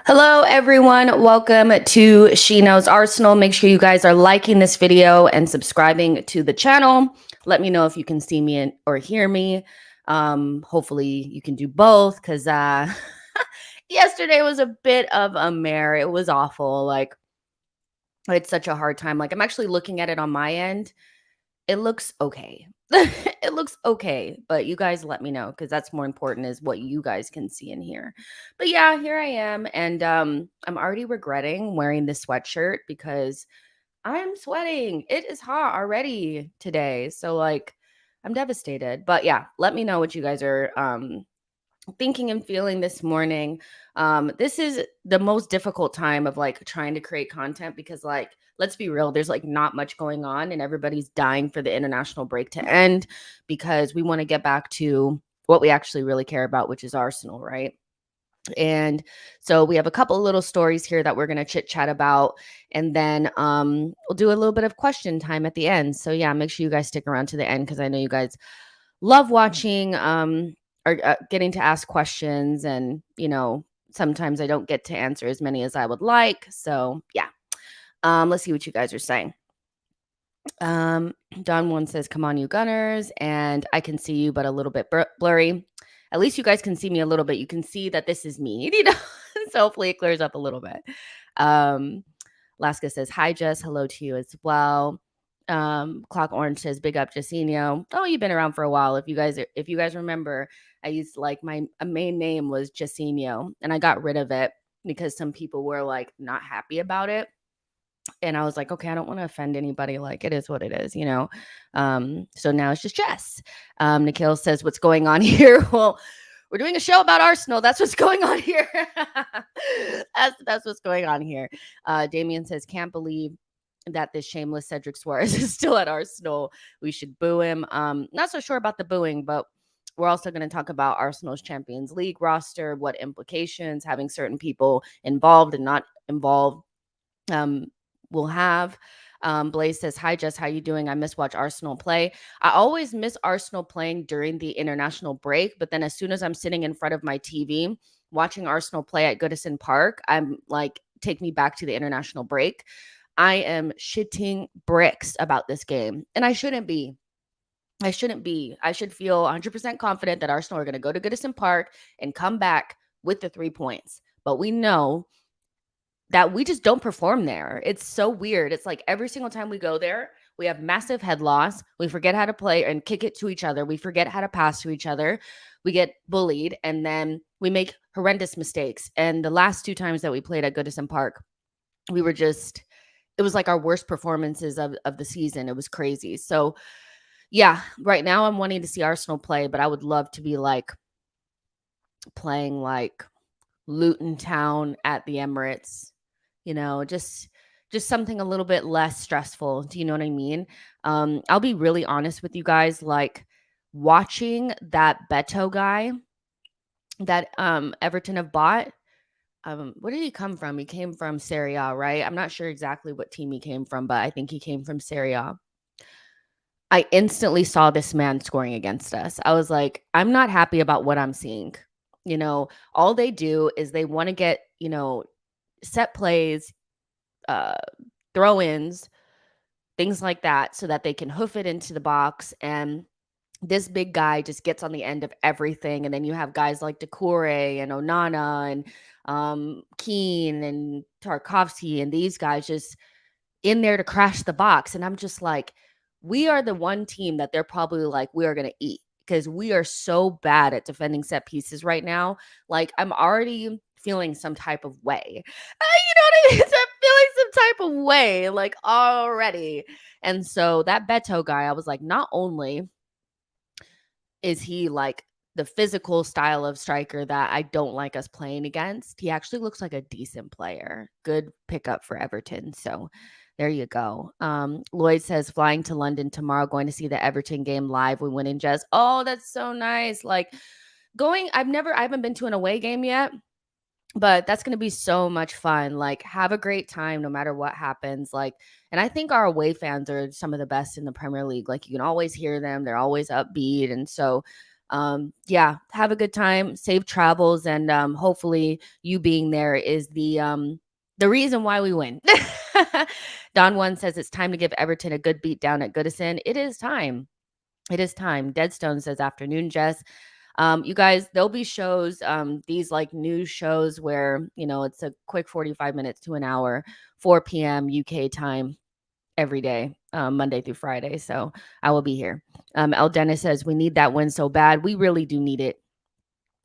Hello, everyone. Welcome to She Knows Arsenal. Make sure you guys are liking this video and subscribing to the channel. Let me know if you can see me or hear me. Hopefully you can do both because yesterday was a bit of a mare. It was awful. Like, it's such a hard time. Like, I'm actually looking at it on my end. It looks okay. It looks okay, but you guys let me know because that's more important is what you guys can see and hear. But yeah, here I am, and I'm already regretting wearing this sweatshirt because I'm sweating. It is hot already today, so like I'm devastated. But yeah, let me know what you guys are thinking and feeling this morning. This is the most difficult time of like trying to create content because like let's be real, there's like not much going on and everybody's dying for the international break to end because we want to get back to what we actually really care about, which is Arsenal, right? And so we have a couple of little stories here that we're going to chit chat about, and then we'll do a little bit of question time at the end. So yeah, make sure you guys stick around to the end because I know you guys love watching or getting to ask questions, and you know sometimes I don't get to answer as many as I would like. So yeah, let's see what you guys are saying. Don one says, "Come on, you Gunners," and I can see you, but a little bit blurry. At least you guys can see me a little bit. You can see that this is me, you know. So hopefully it clears up a little bit. Laska says, "Hi, Jess. Hello to you as well." Clock Orange says, "Big up, Jacinho." Oh, you've been around for a while. If you guys remember, I used like my main name was Jacinho, and I got rid of it because some people were like not happy about it. And I was like, okay, I don't want to offend anybody. Like, it is what it is, you know? So now it's just Jess. Nikhil says, "What's going on here?" Well, we're doing a show about Arsenal. That's what's going on here. that's what's going on here. Damien says, "Can't believe that this shameless Cedric Suarez is still at Arsenal. We should boo him." Not so sure about the booing, but we're also going to talk about Arsenal's Champions League roster, what implications having certain people involved and not involved will have. Blaze says, "Hi, Jess. How you doing? I watch Arsenal play. I always miss Arsenal playing during the international break, but then as soon as I'm sitting in front of my TV watching Arsenal play at Goodison Park, I'm like, take me back to the international break. I am shitting bricks about this game, and I shouldn't be. I shouldn't be. I should feel 100% confident that Arsenal are going to go to Goodison Park and come back with the 3 points. But we know that we just don't perform there. It's so weird. It's like every single time we go there, we have massive head loss. We forget how to play and kick it to each other. We forget how to pass to each other. We get bullied, and then we make horrendous mistakes. And the last 2 times that we played at Goodison Park, we were just, it was like our worst performances of the season. It was crazy. So yeah, right now I'm wanting to see Arsenal play, but I would love to be like playing like Luton Town at the Emirates, you know, just something a little bit less stressful. Do you know what I mean? I'll be really honest with you guys, like watching that Beto guy that Everton have bought. Where did he come from? He came from Serie A, right? I'm not sure exactly what team he came from, but I think he came from Serie A. I instantly saw this man scoring against us. I was like, I'm not happy about what I'm seeing. You know, all they do is they want to get, you know, set plays, throw-ins, things like that, so that they can hoof it into the box. And this big guy just gets on the end of everything. And then you have guys like Decore and Onana and Keane and Tarkovsky, and these guys just in there to crash the box. And I'm just like, we are the one team that they're probably like, we are going to eat because we are so bad at defending set pieces right now. Like, I'm already feeling some type of way. You know what I mean? So I'm feeling some type of way, like already. And so that Beto guy, I was like, not only is he like the physical style of striker that I don't like us playing against, he actually looks like a decent player. Good pickup for Everton. So there you go. Lloyd says flying to London tomorrow, going to see the Everton game live. We win in Jazz. Oh, that's so nice. Like I haven't been to an away game yet, but that's going to be so much fun. Like, have a great time no matter what happens. Like, and I think our away fans are some of the best in the Premier League. Like, you can always hear them. They're always upbeat. And so, yeah, have a good time, safe travels. And hopefully you being there is the reason why we win. Don One says it's time to give Everton a good beat down at Goodison. It is time. It is time. Deadstone says afternoon, Jess. You guys, there'll be shows, these like news shows where, it's a quick 45 minutes to an hour, 4 p.m. UK time every day, Monday through Friday. So I will be here. El Dennis says we need that win so bad. We really do need it.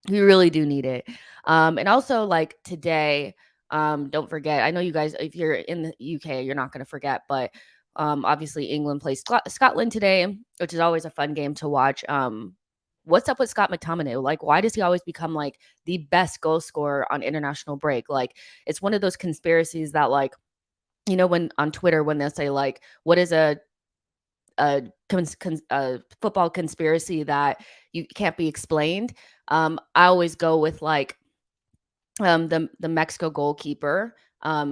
We really do need it. And also like today, don't forget, I know you guys, if you're in the UK, you're not going to forget, but obviously England plays Scotland today, which is always a fun game to watch. What's up with Scott McTominay? Like, why does he always become like the best goal scorer on international break? Like, it's one of those conspiracies that like, when on Twitter, when they'll say like, what is a football conspiracy that you can't be explained? I always go with like the Mexico goalkeeper.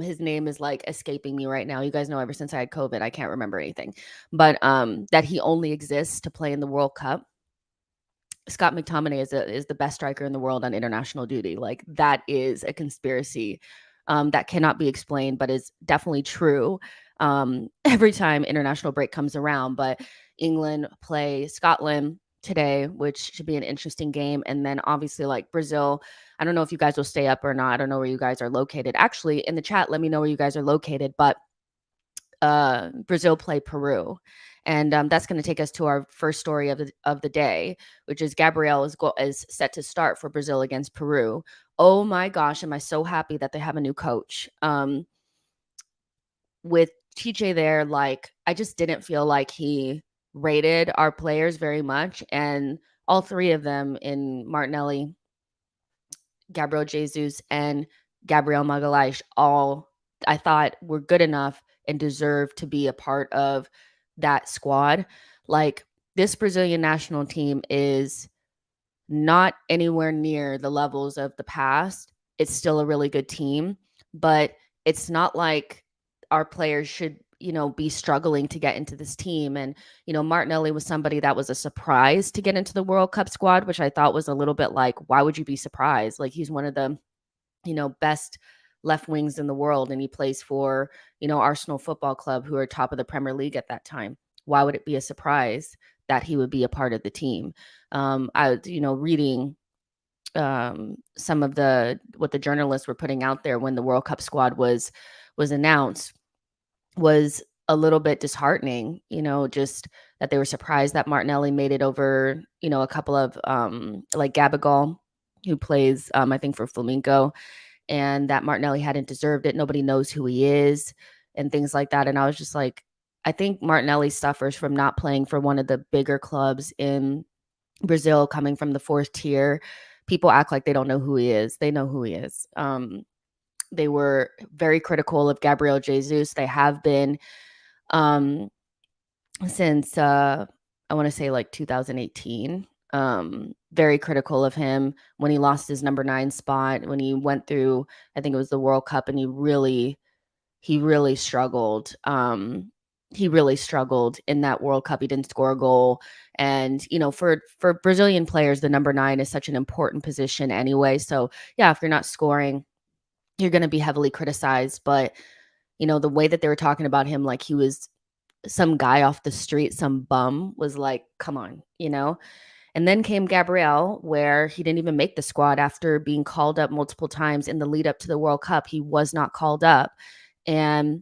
His name is like escaping me right now. You guys know ever since I had COVID, I can't remember anything. But that he only exists to play in the World Cup. Scott McTominay is the best striker in the world on international duty. Like that is a conspiracy that cannot be explained, but is definitely true every time international break comes around. But England play Scotland today, which should be an interesting game. And then obviously like Brazil, I don't know if you guys will stay up or not. I don't know where you guys are located. Actually, in the chat, let me know where you guys are located. But Brazil play Peru. And that's going to take us to our first story of the day, which is Gabriel is set to start for Brazil against Peru. Oh my gosh, am I so happy that they have a new coach. With TJ there, like I just didn't feel like he rated our players very much. And all three of them in Martinelli, Gabriel Jesus, and Gabriel Magalhães all I thought were good enough and deserve to be a part of that squad. Like this Brazilian national team is not anywhere near the levels of the past. It's still a really good team, but it's not like our players should, be struggling to get into this team. And, Martinelli was somebody that was a surprise to get into the World Cup squad, which I thought was a little bit like, why would you be surprised? Like he's one of the, best left wings in the world. And he plays for, Arsenal Football Club, who are top of the Premier League at that time. Why would it be a surprise that he would be a part of the team? Reading some of what the journalists were putting out there when the World Cup squad was announced was a little bit disheartening, just that they were surprised that Martinelli made it over, a couple of like Gabriel, who plays, I think for Flamengo, and that Martinelli hadn't deserved it. Nobody knows who he is and things like that. And I was just like, I think Martinelli suffers from not playing for one of the bigger clubs in Brazil, coming from the fourth tier. People act like they don't know who he is. They know who he is. They were very critical of Gabriel Jesus. They have been since I want to say like 2018. Very critical of him when he lost his number 9 spot, when he went through, I think it was the World Cup, and he really struggled. He really struggled in that World Cup. He didn't score a goal. And, for Brazilian players, the number 9 is such an important position anyway. So yeah, if you're not scoring, you're going to be heavily criticized. But, the way that they were talking about him, like he was some guy off the street, some bum, was like, come on, And then came Gabriel, where he didn't even make the squad after being called up multiple times in the lead up to the World Cup. He was not called up. And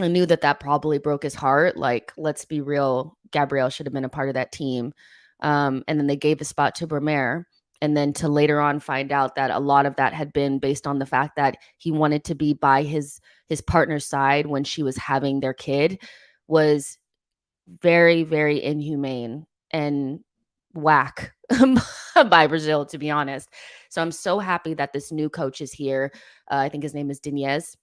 I knew that probably broke his heart. Like, let's be real, Gabriel should have been a part of that team. And then they gave the spot to Bremer. And then to later on find out that a lot of that had been based on the fact that he wanted to be by his partner's side when she was having their kid was very, very inhumane and whack by Brazil, to be honest. So I'm so happy that this new coach is here. I think his name is Dinez,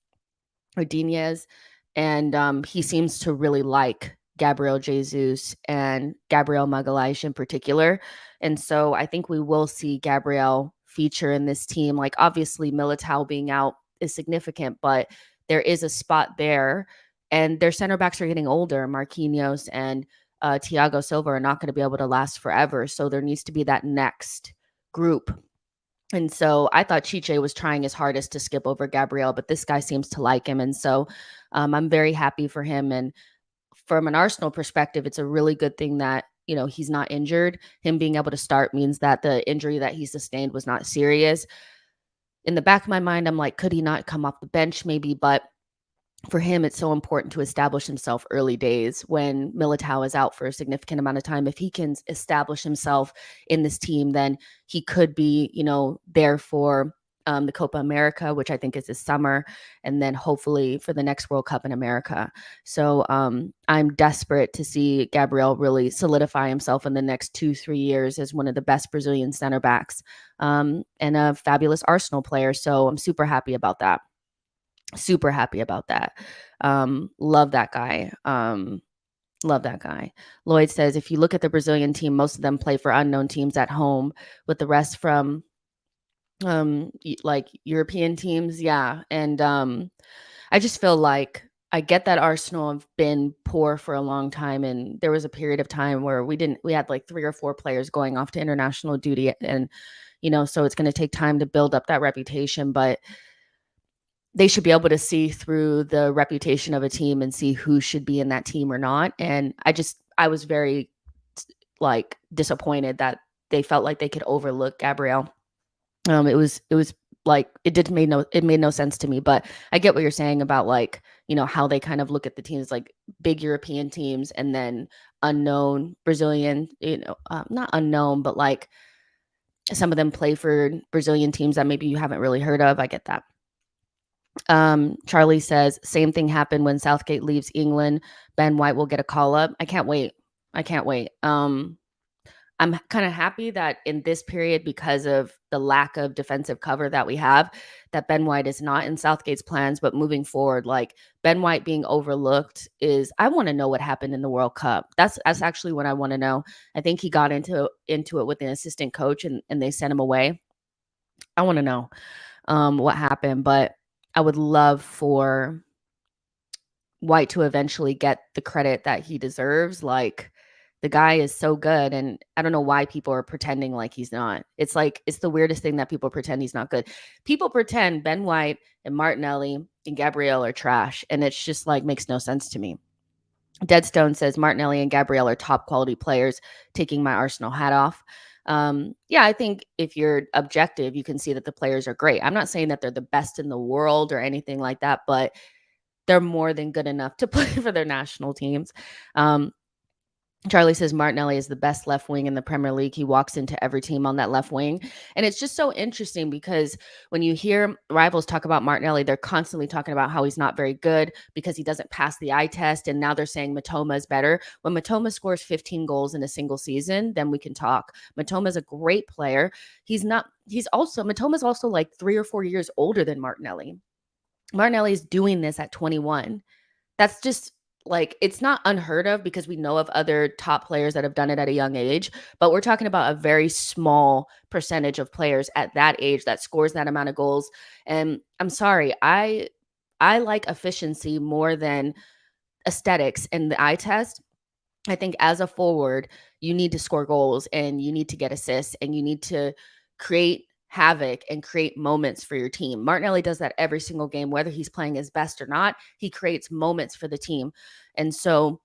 and he seems to really like Gabriel Jesus and Gabriel Magalhães in particular. And so I think we will see Gabriel feature in this team. Like, obviously, Militao being out is significant, but there is a spot there. And their center backs are getting older. Marquinhos and Thiago Silva are not going to be able to last forever. So there needs to be that next group. And so I thought Chiche was trying his hardest to skip over Gabriel, but this guy seems to like him. And so I'm very happy for him. And from an Arsenal perspective, it's a really good thing that, he's not injured. Him being able to start means that the injury that he sustained was not serious. In the back of my mind, I'm like, could he not come off the bench maybe? But for him, it's so important to establish himself early days when Militao is out for a significant amount of time. If he can establish himself in this team, then he could be, there for the Copa America, which I think is this summer, and then hopefully for the next World Cup in America. So I'm desperate to see Gabriel really solidify himself in the next 2-3 years as one of the best Brazilian center backs and a fabulous Arsenal player. So I'm super happy about that. Super happy about that. Love that guy. Love that guy. Lloyd says, if you look at the Brazilian team, most of them play for unknown teams at home, with the rest from like European teams. Yeah. And I just feel like I get that Arsenal have been poor for a long time. And there was a period of time where we had like 3 or 4 players going off to international duty. And, so it's going to take time to build up that reputation. But they should be able to see through the reputation of a team and see who should be in that team or not. And I was very disappointed that they felt like they could overlook Gabriel. It was like it made no sense to me, but I get what you're saying about how they kind of look at the teams, like big European teams and then unknown Brazilian, not unknown, but like some of them play for Brazilian teams that maybe you haven't really heard of. I get that. Charlie says, same thing happened when Southgate leaves England. Ben White will get a call up. I can't wait. I'm kind of happy that in this period, because of the lack of defensive cover that we have, that Ben White is not in Southgate's plans. But moving forward, like Ben White being overlooked I want to know what happened in the World Cup. That's actually what I want to know. I think he got into it with an assistant coach and they sent him away. I want to know what happened, but I would love for White to eventually get the credit that he deserves. Like, the guy is so good, and I don't know why people are pretending like he's not. It's the weirdest thing that people pretend he's not good. People pretend Ben White and Martinelli and Gabriel are trash, and it's just makes no sense to me. Deadstone says Martinelli and Gabriel are top quality players, taking my Arsenal hat off. Yeah, I think if you're objective, you can see that the players are great. I'm not saying that they're the best in the world or anything like that, but they're more than good enough to play for their national teams. Charlie says Martinelli is the best left wing in the Premier League. He walks into every team on that left wing. And it's just so interesting because when you hear rivals talk about Martinelli, they're constantly talking about how he's not very good because he doesn't pass the eye test. And now they're saying Mitoma is better. When Mitoma scores 15 goals in a single season, then we can talk. Mitoma is a great player. Mitoma's also like 3 or 4 years older than Martinelli. Martinelli is doing this at 21. That's just it's not unheard of because we know of other top players that have done it at a young age, but we're talking about a very small percentage of players at that age that scores that amount of goals. And I'm sorry, I like efficiency more than aesthetics in the eye test. I think as a forward, you need to score goals and you need to get assists and you need to create havoc and create moments for your team. Martinelli does that every single game, whether he's playing his best or not. He creates moments for the team. And so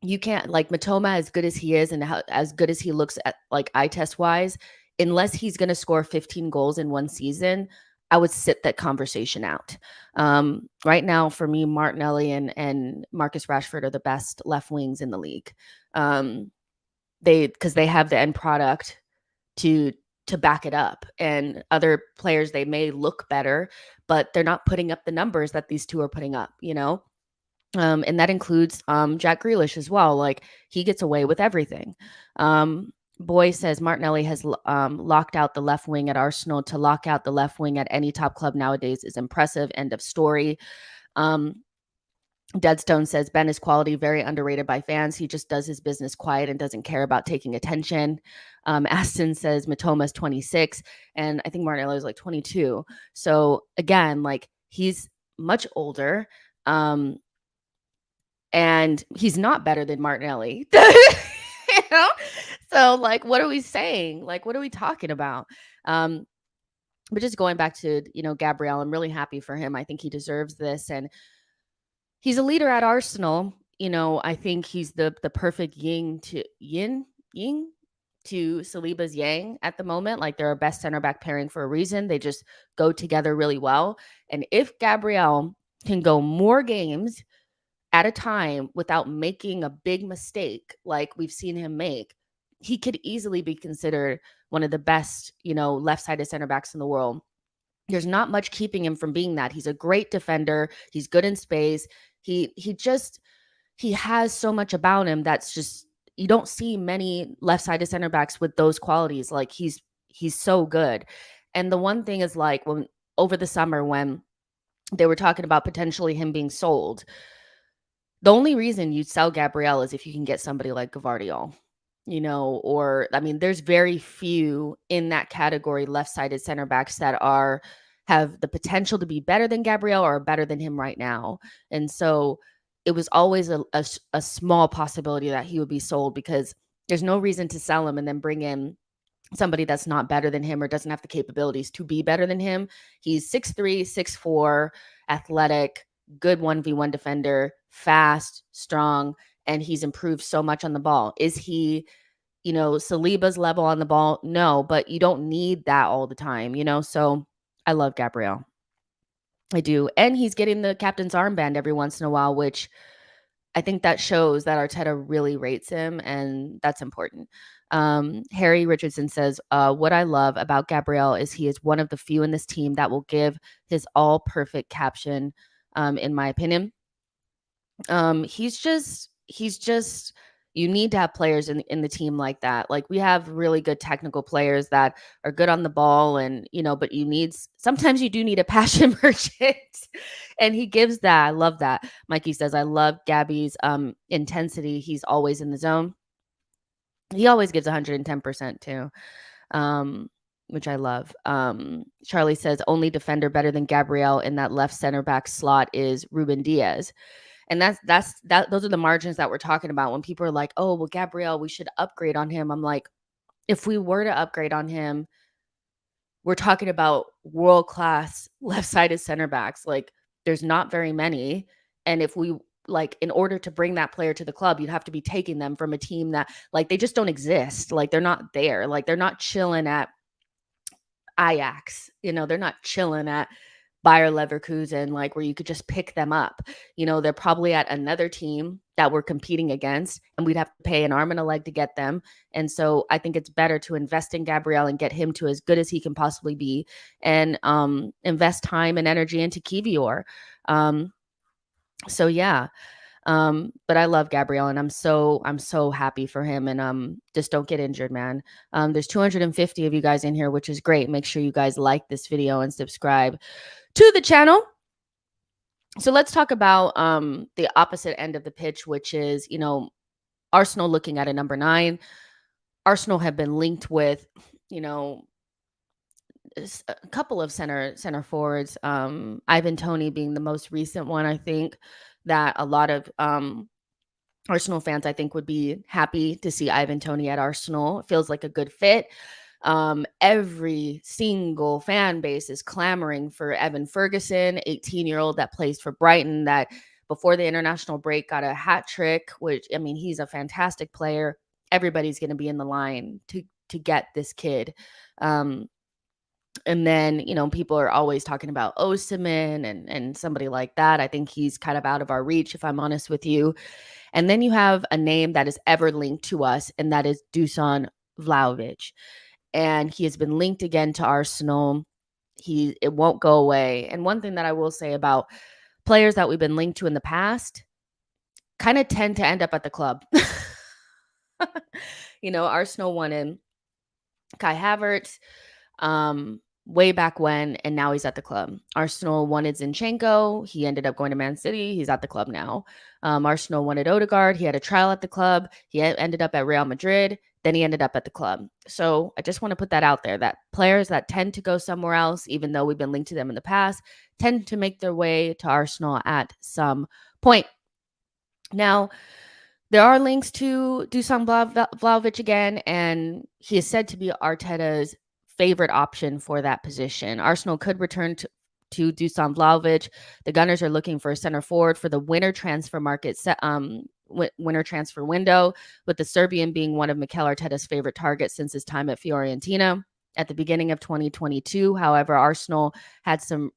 you can't, Mitoma, as good as he is and as good as he looks at eye test wise, unless he's going to score 15 goals in one season, I would sit that conversation out. Right now, for me, Martinelli and Marcus Rashford are the best left wings in the league. Because they have the end product to to back it up. And other players, they may look better, but they're not putting up the numbers that these two are putting up, you know? And that includes Jack Grealish as well. Like, he gets away with everything. Boy says Martinelli has locked out the left wing at Arsenal. To lock out the left wing at any top club nowadays is impressive. End of story. Deadstone says Ben is quality, very underrated by fans. He just does his business quiet and doesn't care about taking attention. Aston says Matoma's 26, and I think Martinelli is like 22. So again, like, he's much older. And he's not better than Martinelli. You know? So, like, what are we saying? Like, what are we talking about? But just going back to, Gabriel, I'm really happy for him. I think he deserves this. And he's a leader at Arsenal. I think he's the perfect yin to Saliba's yang at the moment. Like, they're a best center back pairing for a reason. They just go together really well. And if Gabriel can go more games at a time without making a big mistake like we've seen him make, he could easily be considered one of the best, left-sided center backs in the world. There's not much keeping him from being that. He's a great defender. He's good in space. He has so much about him that's just, you don't see many left-sided center backs with those qualities. Like, he's so good. And the one thing is, like, when over the summer when they were talking about potentially him being sold, the only reason you'd sell Gabriel is if you can get somebody like Gavardiol, or, I mean, there's very few in that category left-sided center backs that have the potential to be better than Gabriel or better than him right now. And so it was always a small possibility that he would be sold, because there's no reason to sell him and then bring in somebody that's not better than him or doesn't have the capabilities to be better than him. He's 6'3", 6'4", athletic, good 1v1 defender, fast, strong, and he's improved so much on the ball. Is he, Saliba's level on the ball? No, but you don't need that all the time, So I love Gabriel. I do. And he's getting the captain's armband every once in a while, which I think that shows that Arteta really rates him, and that's important. Harry Richardson says, what I love about Gabriel is he is one of the few in this team that will give his all perfect caption, in my opinion. He's just, you need to have players in the team like that. Like, we have really good technical players that are good on the ball, and, but sometimes you do need a passion merchant, and he gives that. I love that. Mikey says, I love Gabby's intensity. He's always in the zone. He always gives 110% too, which I love. Charlie says, only defender better than Gabriel in that left center back slot is Ruben Diaz. And those are the margins that we're talking about when people are like, oh, well, Gabriel, we should upgrade on him. I'm like, if we were to upgrade on him, we're talking about world-class left-sided center backs. Like, there's not very many. And if we, like, in order to bring that player to the club, you'd have to be taking them from a team that, like, they just don't exist. Like, they're not there. Like, they're not chilling at Ajax. They're not chilling at Bayer Leverkusen, like, where you could just pick them up. They're probably at another team that we're competing against, and we'd have to pay an arm and a leg to get them. And so I think it's better to invest in Gabriel and get him to as good as he can possibly be, and invest time and energy into Kivior. So yeah. But I love Gabriel, and I'm so happy for him, and just don't get injured, man. There's 250 of you guys in here, which is great. Make sure you guys like this video and subscribe to the channel. So let's talk about the opposite end of the pitch, which is, Arsenal looking at a number 9. Arsenal have been linked with, a couple of center forwards, Ivan Toney being the most recent one. I think that a lot of Arsenal fans, I think, would be happy to see Ivan Toney at Arsenal. It feels like a good fit. Every single fan base is clamoring for Evan Ferguson, 18-year-old that plays for Brighton, that before the international break got a hat trick, which, I mean, he's a fantastic player. Everybody's going to be in the line to get this kid. And then, people are always talking about Osimhen and somebody like that. I think he's kind of out of our reach, if I'm honest with you. And then you have a name that is ever linked to us, and that is Dusan Vlahovic. and he has been linked again to Arsenal. It won't go away. And one thing that I will say about players that we've been linked to in the past kind of tend to end up at the club. Arsenal wanted Kai Havertz way back when, and now he's at the club. Arsenal wanted Zinchenko. He ended up going to Man City. He's at the club now. Arsenal wanted Odegaard. He had a trial at the club. He ended up at Real Madrid. Then he ended up at the club. So I just want to put that out there, that players that tend to go somewhere else, even though we've been linked to them in the past, tend to make their way to Arsenal at some point. Now, there are links to Dusan Vlahovic again, and he is said to be Arteta's favorite option for that position. Arsenal could return to Dusan Vlahovic. The Gunners are looking for a center forward for the winter transfer market winter transfer window, with the Serbian being one of Mikel Arteta's favorite targets since his time at Fiorentina. At the beginning of 2022, however, Arsenal had some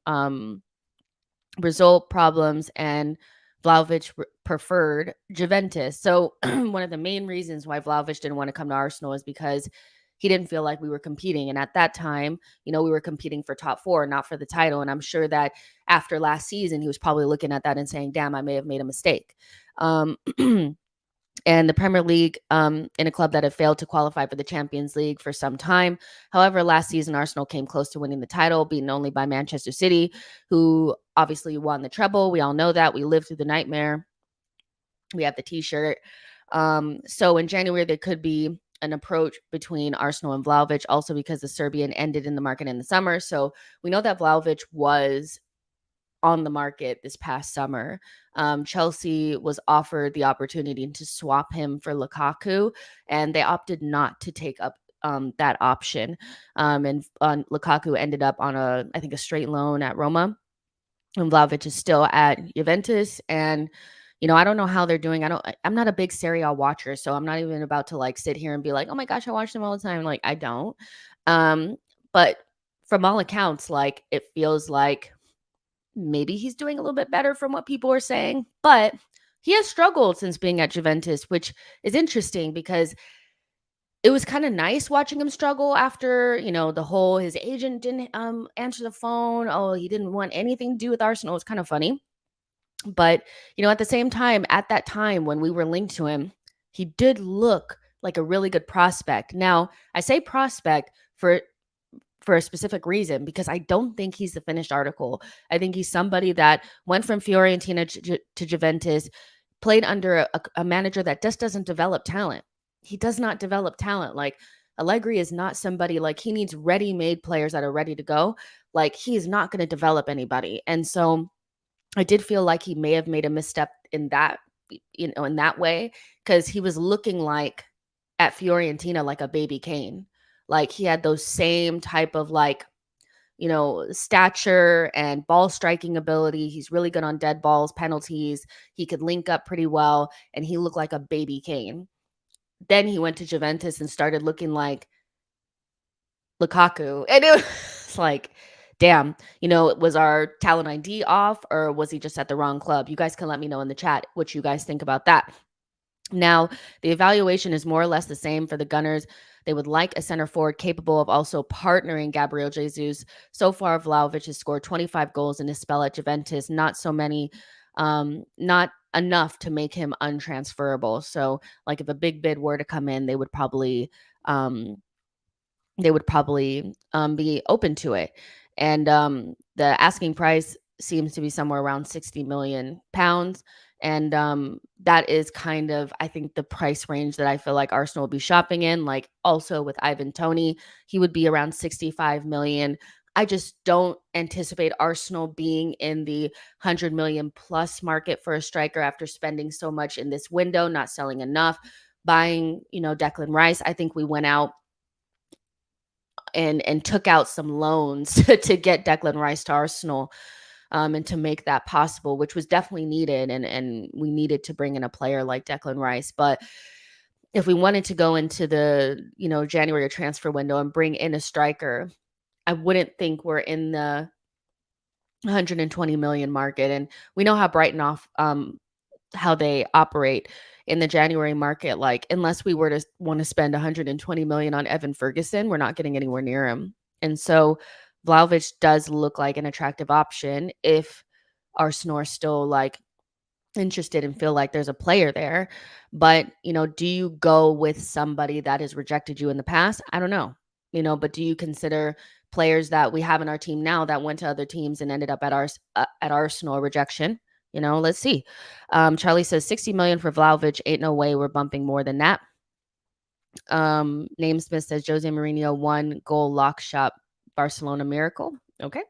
result problems, and Vlahovic preferred Juventus. So one of the main reasons why Vlahovic didn't want to come to Arsenal is because he didn't feel like we were competing. And at that time, we were competing for top 4, not for the title. And I'm sure that after last season, he was probably looking at that and saying, damn, I may have made a mistake. And the Premier League, in a club that had failed to qualify for the Champions League for some time. However, last season, Arsenal came close to winning the title, beaten only by Manchester City, who obviously won the treble. We all know that. We lived through the nightmare. We have the T-shirt. So in January, there could be an approach between Arsenal and Vlahovic, also because the Serbian ended in the market in the summer. So we know that Vlahovic was on the market this past summer. Chelsea was offered the opportunity to swap him for Lukaku, and they opted not to take up that option. And Lukaku ended up on I think a straight loan at Roma, and Vlahovic is still at Juventus. And I don't know how they're doing. I'm not a big Serie A watcher, so I'm not even about to sit here and be like, oh my gosh, I watch them all the time. I don't. But from all accounts, it feels like maybe he's doing a little bit better from what people are saying, but he has struggled since being at Juventus, which is interesting because it was kind of nice watching him struggle after, the whole his agent didn't answer the phone. Oh, he didn't want anything to do with Arsenal. It's kind of funny. But, at the same time, at that time when we were linked to him, he did look like a really good prospect. Now, I say prospect for a specific reason, because I don't think he's the finished article. I think he's somebody that went from Fiorentina to Juventus, played under a manager that just doesn't develop talent. He does not develop talent. Allegri is not somebody, he needs ready-made players that are ready to go. He is not going to develop anybody. And so I did feel like he may have made a misstep in that, in that way, because he was looking at Fiorentina like a baby Kane. He had those same type of stature and ball striking ability. He's really good on dead balls, penalties. He could link up pretty well, and he looked like a baby Kane. Then he went to Juventus and started looking like Lukaku. And it was damn, was our talent ID off, or was he just at the wrong club? You guys can let me know in the chat what you guys think about that. Now, the evaluation is more or less the same for the Gunners. They would like a center forward capable of also partnering Gabriel Jesus. So far, Vlahovic has scored 25 goals in his spell at Juventus. Not so many, not enough to make him untransferable. So, if a big bid were to come in, they would probably be open to it. And the asking price seems to be somewhere around £60 million. And that is kind of, I think, the price range that I feel like Arsenal will be shopping in. Also with Ivan Toney, he would be around 65 million. I just don't anticipate Arsenal being in the 100 million plus market for a striker after spending so much in this window, not selling enough, buying, Declan Rice. I think we went out and took out some loans to get Declan Rice to Arsenal. And to make that possible, which was definitely needed. And we needed to bring in a player like Declan Rice. But if we wanted to go into the, January transfer window and bring in a striker, I wouldn't think we're in the 120 million market. And we know how Brighton how they operate. in the January market, like unless we were to want to spend 120 million on Evan Ferguson, we're not getting anywhere near him. And so Vlahovic does look like an attractive option if Arsenal are still like interested and feel like there's a player there. But, do you go with somebody that has rejected you in the past? I don't know. But do you consider players that we have in our team now that went to other teams and ended up at Arsenal rejection? Let's see. Charlie says 60 million for Vlahovic. Ain't no way we're bumping more than that. Namesmith says Jose Mourinho 1-goal lock shop Barcelona miracle. Okay.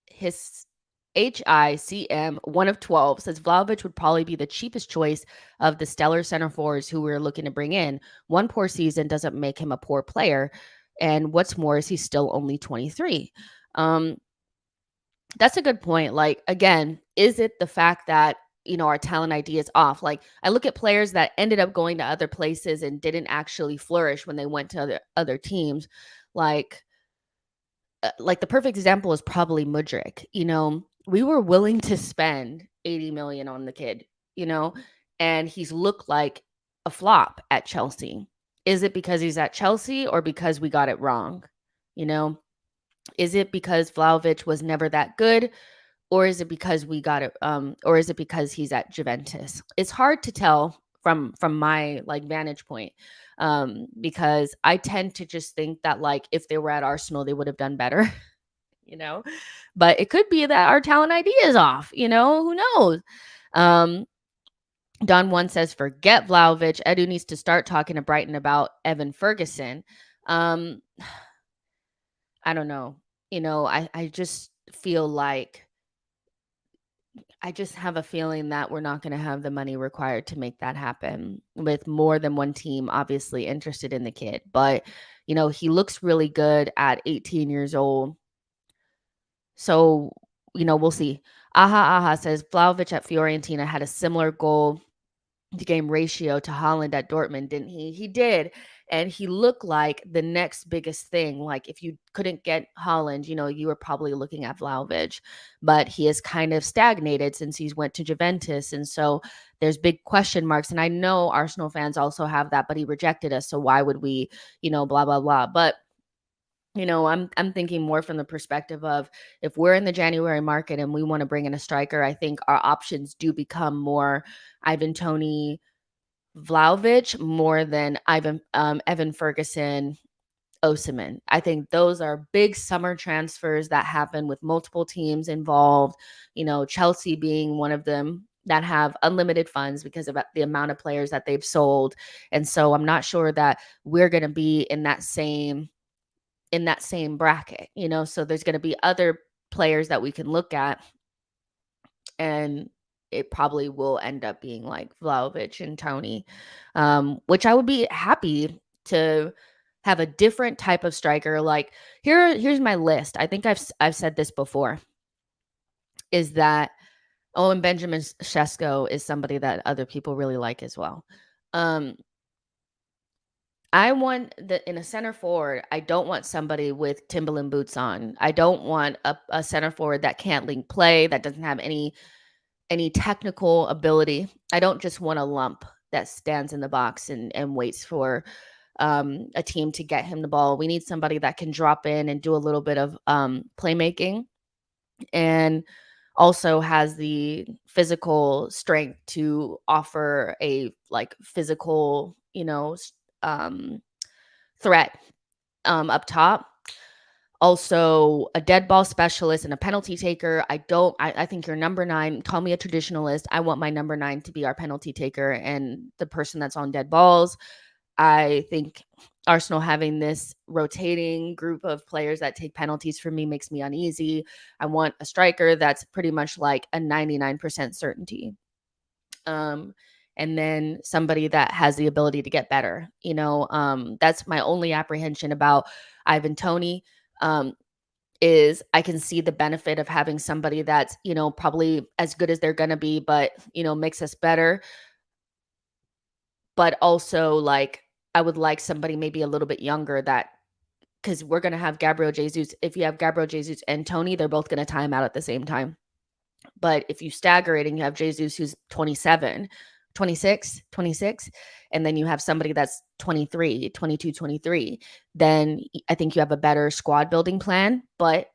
His HICM 1 of 12 says Vlahovic would probably be the cheapest choice of the stellar center forwards who we're looking to bring in. One poor season doesn't make him a poor player. And what's more is he's still only 23. That's a good point. Like, again, is it the fact that, our talent ID is off? Like, I look at players that ended up going to other places and didn't actually flourish when they went to other teams. Like the perfect example is probably Mudryk. We were willing to spend 80 million on the kid, and he's looked like a flop at Chelsea. Is it because he's at Chelsea or because we got it wrong? Is it because Vlahovic was never that good, or is it because we got it or is it because he's at Juventus? It's hard to tell from my like vantage point, because I tend to just think that like if they were at Arsenal they would have done better. But it could be that our talent ID is off. Who knows? Don One says forget Vlahovic. Edu needs to start talking to Brighton about Evan Ferguson. I don't know. I just feel like I just have a feeling that we're not going to have the money required to make that happen with more than one team obviously interested in the kid. But, he looks really good at 18 years old. So, we'll see. Aha says Vlahovic at Fiorentina had a similar goal to game ratio to Haaland at Dortmund, didn't he? He did. And he looked like the next biggest thing. Like if you couldn't get Haaland, you were probably looking at Vlahovic, but he has kind of stagnated since he's went to Juventus. And so there's big question marks. And I know Arsenal fans also have that, but he rejected us. So why would we, blah, blah, blah. But I'm thinking more from the perspective of if we're in the January market and we want to bring in a striker, I think our options do become more Ivan Toney, Vlahovic more than Evan Ferguson, Osimhen. I think those are big summer transfers that happen with multiple teams involved. Chelsea being one of them that have unlimited funds because of the amount of players that they've sold. And so I'm not sure that we're going to be in that same bracket, so there's going to be other players that we can look at, and it probably will end up being like Vlahovic and Toney, which I would be happy to have a different type of striker. Like here's my list. I think I've said this before, is that and Benjamin Sesko is somebody that other people really like as well. I want in a center forward, I don't want somebody with Timberland boots on. I don't want a center forward that can't link play, that doesn't have any technical ability. I don't just want a lump that stands in the box and waits for a team to get him the ball. We need somebody that can drop in and do a little bit of playmaking, and also has the physical strength to offer a like physical, threat up top. Also a dead ball specialist and a penalty taker. I think your number 9, call me a traditionalist. I want my number 9 to be our penalty taker and the person that's on dead balls. I think Arsenal having this rotating group of players that take penalties for me makes me uneasy. I want a striker that's pretty much like a 99% certainty. And then somebody that has the ability to get better. That's my only apprehension about Ivan Toney, is I can see the benefit of having somebody that's, probably as good as they're going to be, but, makes us better. But also like, I would like somebody maybe a little bit younger because we're going to have Gabriel Jesus. If you have Gabriel Jesus and Toney, they're both going to time out at the same time. But if you stagger it and you have Jesus who's 27, 26, and then you have somebody that's 23, 22, 23, then I think you have a better squad building plan. But,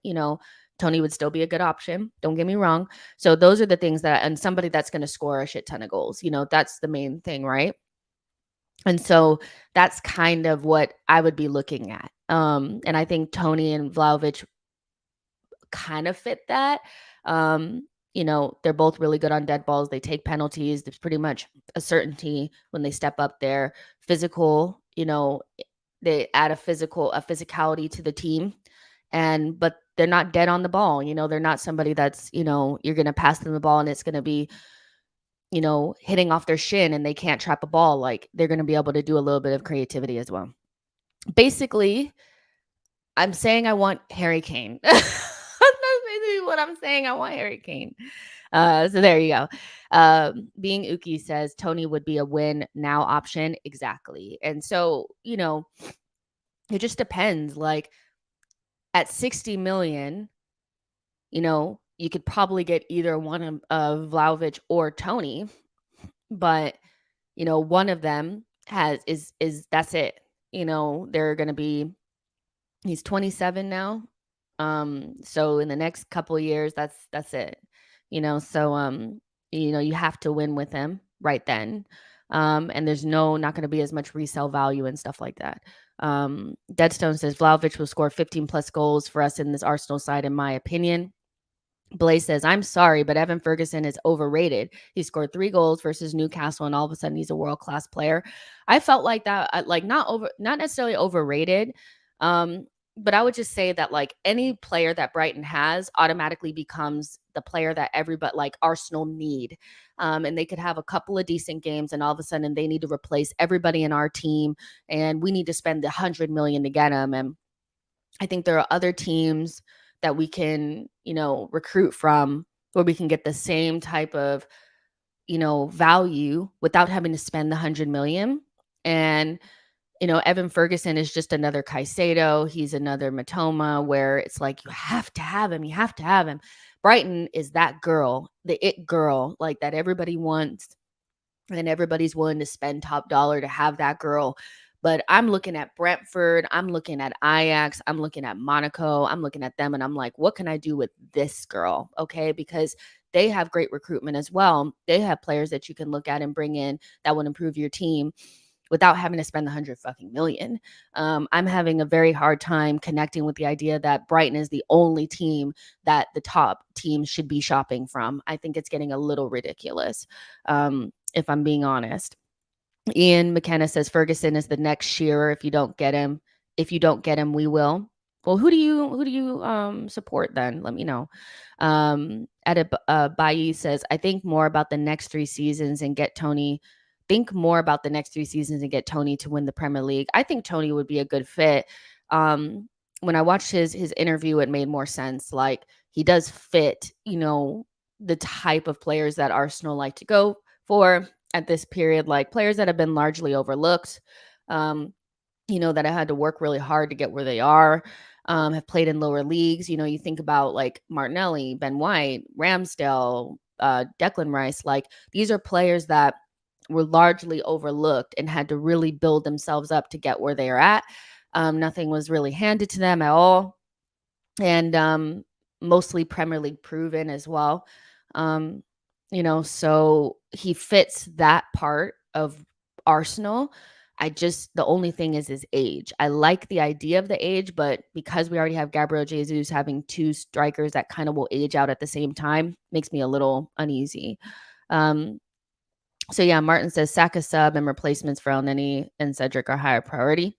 Tony would still be a good option. Don't get me wrong. So those are the things and somebody that's going to score a shit ton of goals, that's the main thing, right? And so that's kind of what I would be looking at. And I think Tony and Vlahovic kind of fit that. They're both really good on dead balls. They take penalties. There's pretty much a certainty when they step up there. Physical, they add a physicality to the team. But they're not dead on the ball. They're not somebody that's, you're going to pass them the ball and it's going to be, hitting off their shin and they can't trap a ball. Like, they're going to be able to do a little bit of creativity as well. Basically, I'm saying I want Harry Kane. That's basically what I'm saying. I want Harry Kane. So there you go. Being Uki says Tony would be a win now option. Exactly. And so, it just depends. Like, at 60 million, you could probably get either one of Vlahovic or Tony, but one of them is that's it. They're going to be, he's 27 now. So in the next couple of years, that's it. So you have to win with him right then. And there's not going to be as much resale value and stuff like that. Deadstone says Vlahovic will score 15 plus goals for us in this Arsenal side, in my opinion. Blaze says, I'm sorry, but Evan Ferguson is overrated. He scored 3 goals versus Newcastle, and all of a sudden he's a world-class player. I felt like that, like not necessarily overrated. But I would just say that, like, any player that Brighton has automatically becomes the player that everybody, like, Arsenal need. And they could have a couple of decent games and all of a sudden they need to replace everybody in our team and we need to spend 100 million to get them. And I think there are other teams that we can, recruit from where we can get the same type of, value without having to spend the 100 million. And, Evan Ferguson is just another Caicedo. He's another Matoma, where it's like, you have to have him. You have to have him. Brighton is that girl, the it girl, like, that everybody wants. And everybody's willing to spend top dollar to have that girl. But I'm looking at Brentford, I'm looking at Ajax, I'm looking at Monaco, I'm looking at them and I'm like, what can I do with this girl? Okay, because they have great recruitment as well. They have players that you can look at and bring in that would improve your team without having to spend 100 fucking million. I'm having a very hard time connecting with the idea that Brighton is the only team that the top teams should be shopping from. I think it's getting a little ridiculous, if I'm being honest. Ian McKenna says Ferguson is the next Shearer. If you don't get him, we will. Well, who do you support then? Let me know. Bayi says, I think more about the next 3 seasons and get Tony. Think more about the next 3 seasons and get Tony to win the Premier League. I think Tony would be a good fit. When I watched his interview, it made more sense. Like, he does fit, the type of players that Arsenal like to go for at this period, like players that have been largely overlooked, that have had to work really hard to get where they are, have played in lower leagues. You think about like Martinelli, Ben White, Ramsdale, Declan Rice. Like, these are players that were largely overlooked and had to really build themselves up to get where they are at. Nothing was really handed to them at all. And mostly Premier League proven as well. So he fits that part of Arsenal. The only thing is his age. I like the idea of the age, but because we already have Gabriel Jesus, having 2 strikers that kind of will age out at the same time makes me a little uneasy. So yeah, Martin says Saka sub and replacements for El Neni and Cedric are higher priority.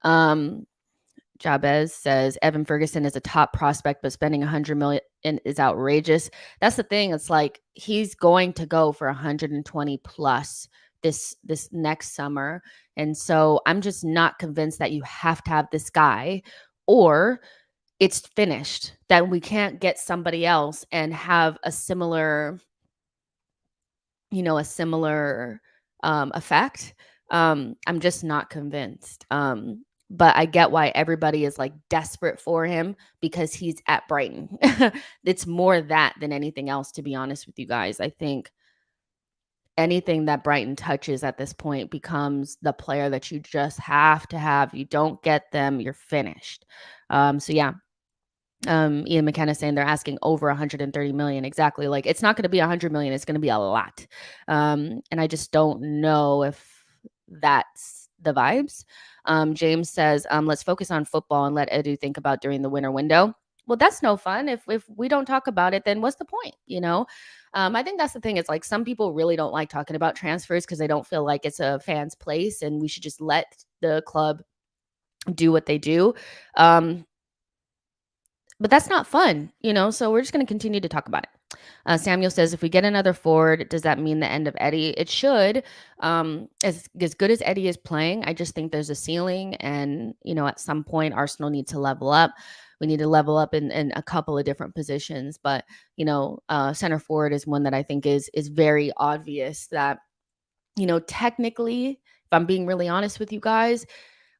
Jabez says Evan Ferguson is a top prospect, but spending 100 million is outrageous. That's the thing. It's like, he's going to go for 120 plus this next summer. And so I'm just not convinced that you have to have this guy, or it's finished, that we can't get somebody else and have a similar effect. I'm just not convinced. but I get why everybody is like desperate for him because he's at Brighton. It's more that than anything else, to be honest with you guys. I think anything that Brighton touches at this point becomes the player that you just have to have. You don't get them, you're finished. So yeah, Ian McKenna saying they're asking over 130 million. Exactly. Like it's not going to be 100 million. It's going to be a lot. And I just don't know if that's the vibes. James says, let's focus on football and let Edu think about during the winter window. Well, that's no fun. If we don't talk about it, then what's the point? I think that's the thing. It's like some people really don't like talking about transfers because they don't feel like it's a fan's place and we should just let the club do what they do. But that's not fun, so we're just going to continue to talk about it. Samuel says, if we get another forward, does that mean the end of Eddie? It should. As good as Eddie is playing, I just think there's a ceiling. And, at some point, Arsenal need to level up. We need to level up in a couple of different positions. But, center forward is one that I think is very obvious that, technically, if I'm being really honest with you guys,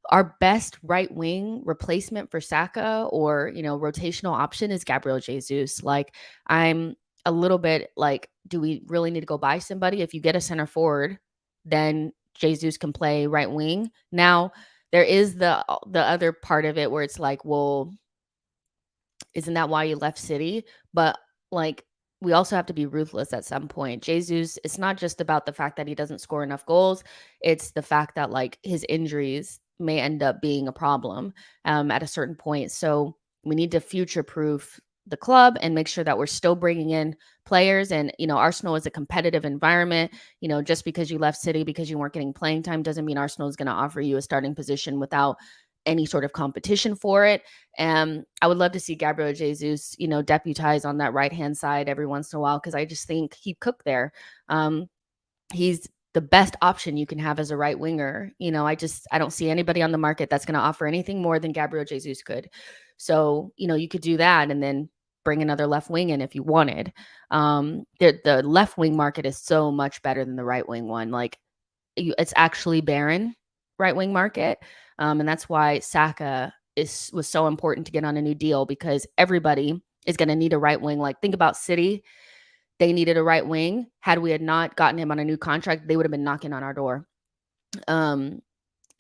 our best right wing replacement for Saka or, rotational option is Gabriel Jesus. Like, I'm a little bit like, do we really need to go buy somebody? If you get a center forward, then Jesus can play right wing. Now, there is the other part of it where it's like, well, isn't that why you left City? But like, we also have to be ruthless at some point. Jesus, it's not just about the fact that he doesn't score enough goals. It's the fact that like his injuries may end up being a problem at a certain point. So we need to future proof the club and make sure that we're still bringing in players. And, Arsenal is a competitive environment. Just because you left City because you weren't getting playing time doesn't mean Arsenal is going to offer you a starting position without any sort of competition for it. And I would love to see Gabriel Jesus, deputize on that right-hand side every once in a while because I just think he'd cook there. He's the best option you can have as a right winger. I don't see anybody on the market that's going to offer anything more than Gabriel Jesus could. So, you could do that and then bring another left wing in if you wanted. The left wing market is so much better than the right wing one. Like it's actually barren right wing market. And that's why Saka was so important to get on a new deal because everybody is going to need a right wing. Like think about City. They needed a right wing. Had we had not gotten him on a new contract, they would have been knocking on our door.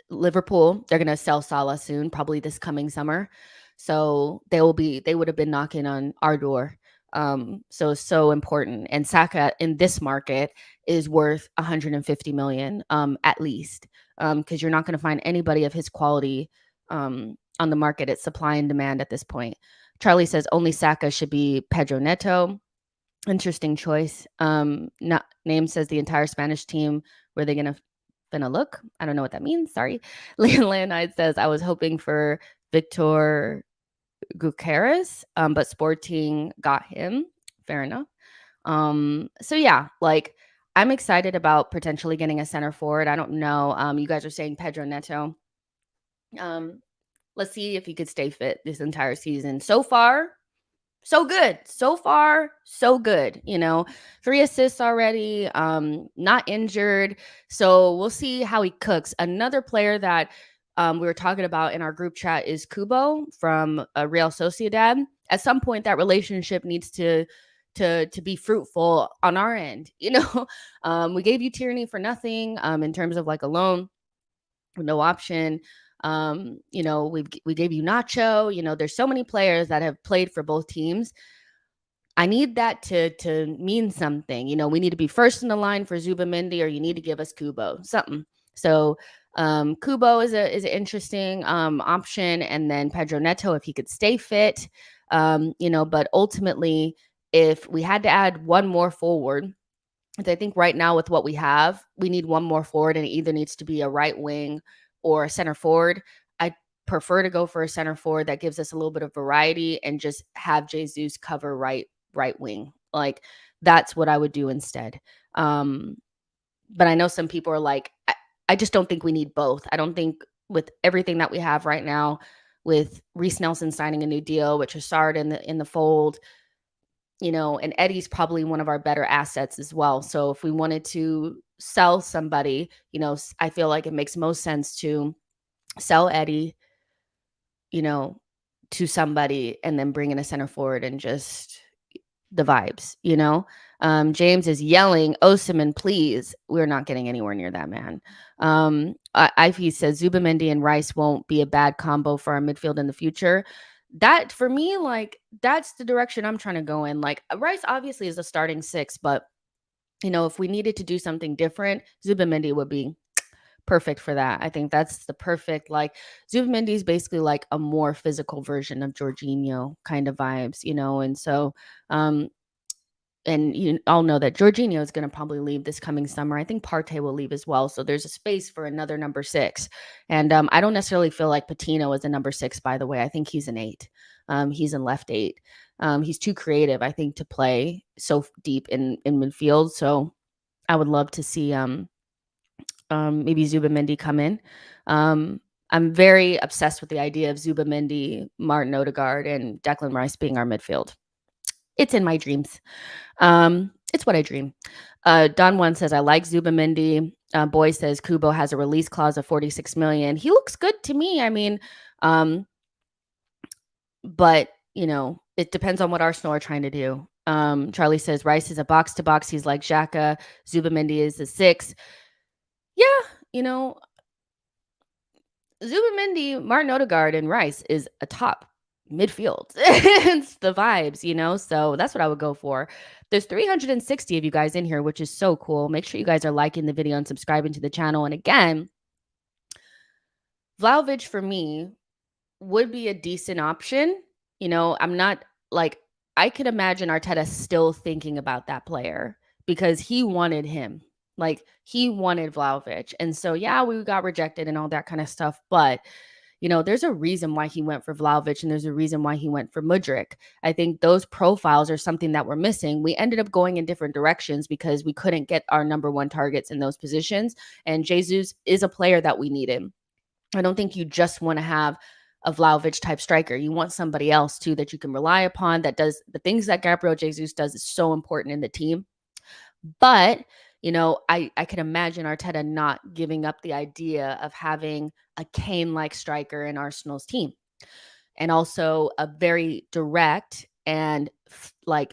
Liverpool, they're going to sell Salah soon, probably this coming summer. So they would have been knocking on our door. So it's so important. And Saka in this market is worth 150 million at least because you're not going to find anybody of his quality on the market. It's supply and demand at this point. Charlie says only Saka should be Pedro Neto. Interesting choice. Name says the entire Spanish team. Were they gonna look? I don't know what that means. Sorry. Leonide says I was hoping for Victor Gutierrez, but Sporting got him. Fair enough. So yeah, like I'm excited about potentially getting a center forward. I don't know. You guys are saying Pedro Neto. Let's see if he could stay fit this entire season. So far, so good. So far, so good. 3 assists already, not injured. So we'll see how he cooks. Another player that we were talking about in our group chat is Kubo from Real Sociedad. At some point, that relationship needs to be fruitful on our end. We gave you Tierney for nothing in terms of like a loan, no option. We gave you Nacho. There's so many players that have played for both teams. I need that to mean something. We need to be first in the line for Zubamendi, or you need to give us Kubo, something. So Kubo is an interesting option, and then Pedro Neto if he could stay fit. But ultimately, if we had to add one more forward, I think right now with what we have, we need one more forward, and it either needs to be a right wing or a center forward. I prefer to go for a center forward that gives us a little bit of variety and just have Jesus cover right wing. Like that's what I would do instead. But I know some people are like, I just don't think we need both. I don't think with everything that we have right now, with Reece Nelson signing a new deal, with Trossard in the fold, and Eddie's probably one of our better assets as well. So if we wanted to sell somebody, I feel like it makes most sense to sell Eddie, you know, to somebody and then bring in a center forward and just the vibes, you know? James is yelling, Osimhen, please. We're not getting anywhere near that, man. Ivy says Zubamendi and Rice won't be a bad combo for our midfield in the future. That, for me, like, that's the direction I'm trying to go in. Like, Rice obviously is a starting six, but, if we needed to do something different, Zubamendi would be perfect for that. I think that's the perfect, like, Zubamendi is basically like a more physical version of Jorginho kind of vibes, and so, and you all know that Jorginho is going to probably leave this coming summer. I think Partey will leave as well. So there's a space for another number six. And I don't necessarily feel like Patino is a number six, by the way. I think he's an eight. He's in left eight. He's too creative, I think, to play so deep in midfield. So I would love to see maybe Zubamendi come in. I'm very obsessed with the idea of Zubamendi, Martin Odegaard, and Declan Rice being our midfield. It's in my dreams. It's what I dream. Don One says, I like Zubamendi. Boy says Kubo has a release clause of 46 million. He looks good to me. I mean, but it depends on what Arsenal are trying to do. Charlie says Rice is a box to box. He's like Xhaka. Zubamendi is a 6. Yeah, Zubamendi, Martin Odegaard, and Rice is a top midfield. It's the vibes, so that's what I would go for. There's 360 of you guys in here, which is so cool. Make sure you guys are liking the video and subscribing to the channel. And again, Vlahovic for me would be a decent option. I'm not like, I could imagine Arteta still thinking about that player because he wanted him. Like, he wanted Vlahovic. And so, yeah, we got rejected and all that kind of stuff. But, there's a reason why he went for Vlahovic and there's a reason why he went for Mudryk. I think those profiles are something that we're missing. We ended up going in different directions because we couldn't get our number one targets in those positions. And Jesus is a player that we needed. I don't think you just want to have a Vlahovic type striker. You want somebody else too that you can rely upon that does the things that Gabriel Jesus does is so important in the team. But, I can imagine Arteta not giving up the idea of having a Kane-like striker in Arsenal's team. And also a very direct and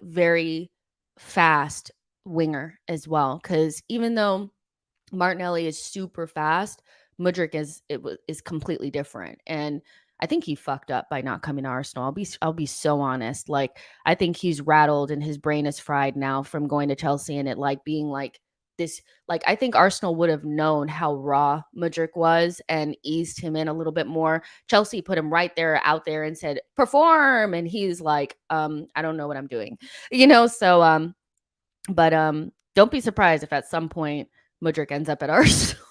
very fast winger as well. Because even though Martinelli is super fast, Mudryk is completely different. And I think he fucked up by not coming to Arsenal. I'll be so honest. Like, I think he's rattled and his brain is fried now from going to Chelsea and it being like this. Like, I think Arsenal would have known how raw Mudryk was and eased him in a little bit more. Chelsea put him right there out there and said, perform. And he's like, I don't know what I'm doing. So but don't be surprised if at some point Mudryk ends up at Arsenal.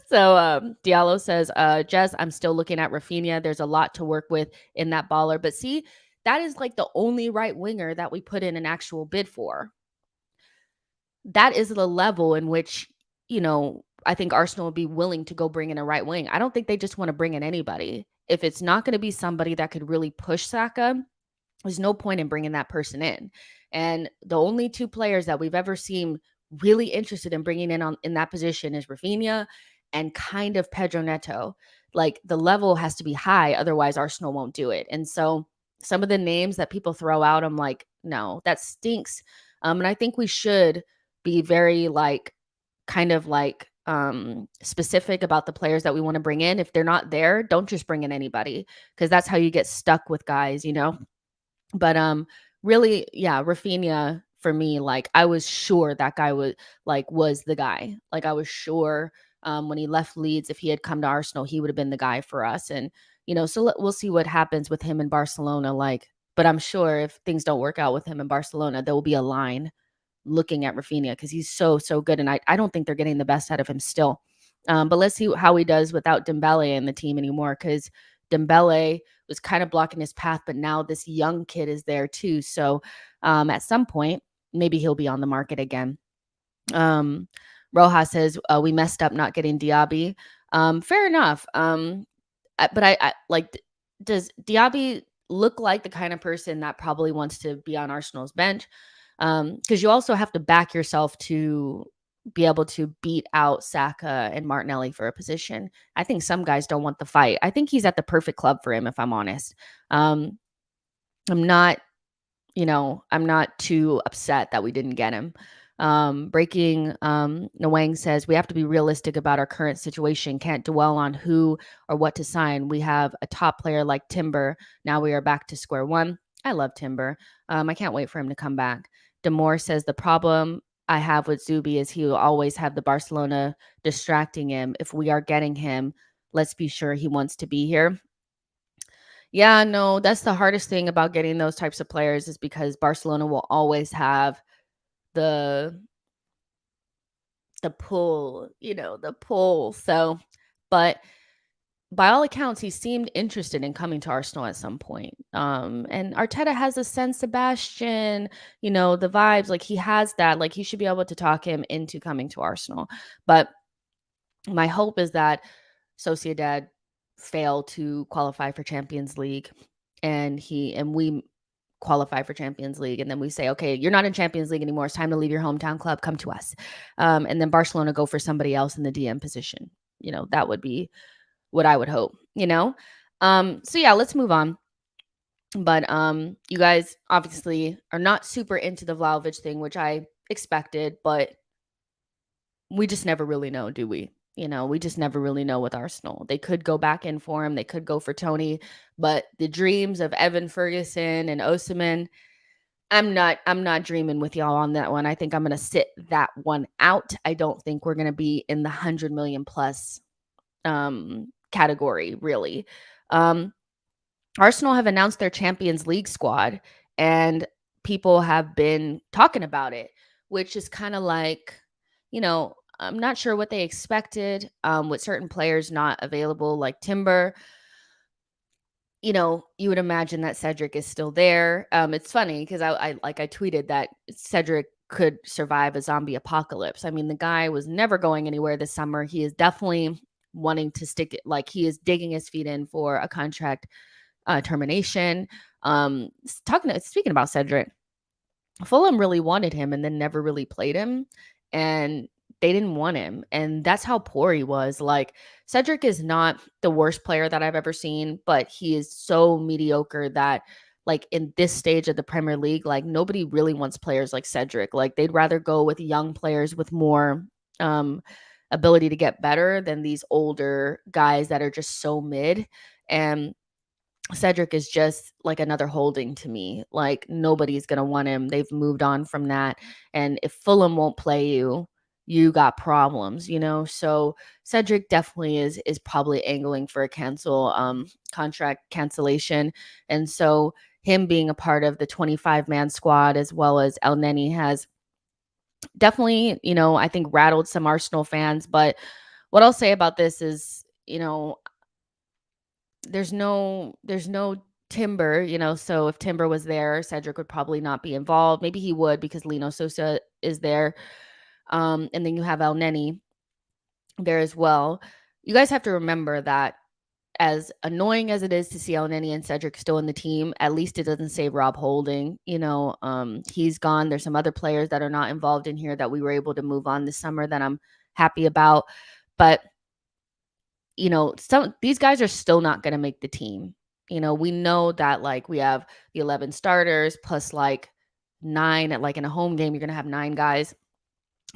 So Diallo says, Jess, I'm still looking at Rafinha. There's a lot to work with in that baller. But see, that is like the only right winger that we put in an actual bid for. That is the level in which, I think Arsenal would be willing to go bring in a right wing. I don't think they just want to bring in anybody. If it's not going to be somebody that could really push Saka, there's no point in bringing that person in. And the only two players that we've ever seen really interested in bringing in that position is Rafinha and kind of Pedro Neto. Like, the level has to be high, otherwise Arsenal won't do it. And so some of the names that people throw out, I'm like, no, that stinks. And I think we should be very specific about the players that we want to bring in. If they're not there, don't just bring in anybody, because that's how you get stuck with guys, But really, yeah, Rafinha for me, I was sure that guy was the guy. I was sure when he left Leeds, if he had come to Arsenal, he would have been the guy for us. And so we'll see what happens with him in Barcelona. But I'm sure if things don't work out with him in Barcelona, there will be a line looking at Rafinha because he's so good, and I don't think they're getting the best out of him still. But let's see how he does without Dembele in the team anymore, because Dembele was kind of blocking his path, but now this young kid is there too. So at some point, maybe he'll be on the market again. Rojas says, we messed up not getting Diaby. Fair enough. But I does Diaby look like the kind of person that probably wants to be on Arsenal's bench? Because you also have to back yourself to be able to beat out Saka and Martinelli for a position. I think some guys don't want the fight. I think he's at the perfect club for him, if I'm honest. Um, I'm not, I'm not too upset that we didn't get him. Breaking Nwang says we have to be realistic about our current situation. Can't dwell on who or what to sign. We have a top player like Timber. Now we are back to square one. I love Timber. I can't wait for him to come back. Demore says the problem I have with Zubi is he will always have the Barcelona distracting him. If we are getting him, let's be sure he wants to be here. Yeah, no, that's the hardest thing about getting those types of players is because Barcelona will always have the pull, the pull. So, but by all accounts, he seemed interested in coming to Arsenal at some point. And Arteta has a San Sebastian, the vibes. Like he has that. Like he should be able to talk him into coming to Arsenal. But my hope is that Sociedad fail to qualify for Champions League, and we qualify for Champions League, and then we say, okay, you're not in Champions League anymore. It's time to leave your hometown club. Come to us, and then Barcelona go for somebody else in the DM position. That would be what I would hope. So yeah, let's move on. But you guys obviously are not super into the Vlahovic thing, which I expected, but we just never really know, do we? We just never really know with Arsenal. They could go back in for him. They could go for Tony, but the dreams of Evan Ferguson and Osimhen, I'm not dreaming with y'all on that one. I think I'm going to sit that one out. I don't think we're going to be in the 100 million plus category, really. Arsenal have announced their Champions League squad, and people have been talking about it, which is kind of like, I'm not sure what they expected with certain players not available, like Timber. You would imagine that Cedric is still there. It's funny because I tweeted that Cedric could survive a zombie apocalypse. I mean, the guy was never going anywhere this summer. He is definitely wanting to stick it, like he is digging his feet in for a contract termination. Speaking about Cedric, Fulham really wanted him and then never really played him, and they didn't want him, and that's how poor he was. Like Cedric is not the worst player that I've ever seen, but he is so mediocre that like in this stage of the Premier League, like nobody really wants players like Cedric. Like they'd rather go with young players with more ability to get better than these older guys that are just so mid. And Cedric is just like another holding to me. Like nobody's going to want him. They've moved on from that. And if Fulham won't play you, you got problems, So Cedric definitely is probably angling for a contract cancellation. And so him being a part of the 25-man squad as well as El Neni has definitely, I think rattled some Arsenal fans. But what I'll say about this is, there's no Timber, so if Timber was there, Cedric would probably not be involved. Maybe he would because Lino Sosa is there. And then you have El Neni there as well. You guys have to remember that as annoying as it is to see El Neni and Cedric still in the team, at least it doesn't say Rob Holding. He's gone. There's some other players that are not involved in here that we were able to move on this summer that I'm happy about. But these guys are still not going to make the team. We know that like we have the 11 starters plus like 9 at like in a home game, you're going to have 9 guys.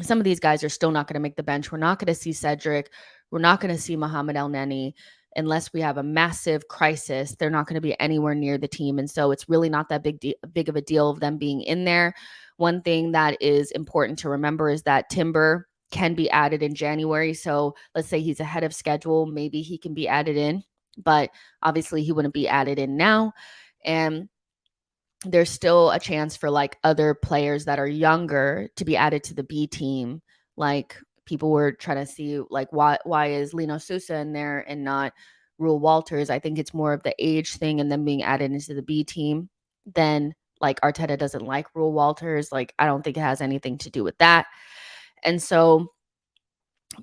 Some of these guys are still not going to make the bench. We're not going to see Cedric. We're not going to see Mohamed El Neni unless we have a massive crisis. They're not going to be anywhere near the team. And so it's really not that big of a deal of them being in there. One thing that is important to remember is that Timber can be added in January. So let's say he's ahead of schedule. Maybe he can be added in, but obviously he wouldn't be added in now. And there's still a chance for like other players that are younger to be added to the B team. Like people were trying to see like why is Lino Sousa in there and not Rule Walters? I think it's more of the age thing and then being added into the B team. Then like Arteta doesn't like Rule Walters. Like I don't think it has anything to do with that. And so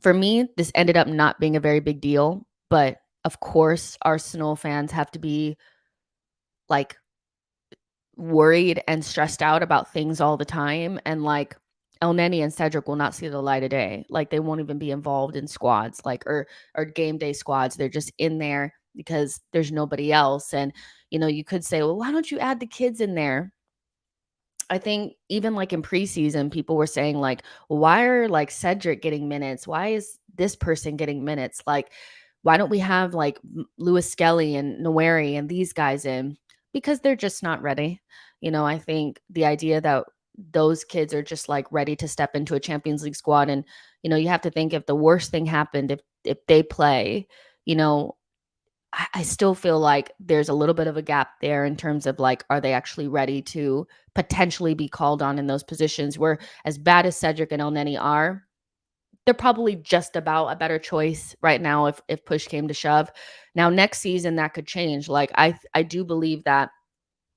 for me, this ended up not being a very big deal. But of course, Arsenal fans have to be like worried and stressed out about things all the time. And like Elneny and Cedric will not see the light of day. Like, they won't even be involved in squads, like, or game day squads. They're just in there because there's nobody else. And, you could say, well, why don't you add the kids in there? I think even like in preseason, people were saying like, why are like Cedric getting minutes? Why is this person getting minutes? Like, why don't we have like Lewis Skelly and Nweri and these guys in? Because they're just not ready. I think the idea that those kids are just like ready to step into a Champions League squad, and you have to think if the worst thing happened, if they play, you know, I still feel like there's a little bit of a gap there in terms of like, are they actually ready to potentially be called on in those positions where, as bad as Cedric and Elneny are, they're probably just about a better choice right now if push came to shove. Now, next season, that could change. Like, I do believe that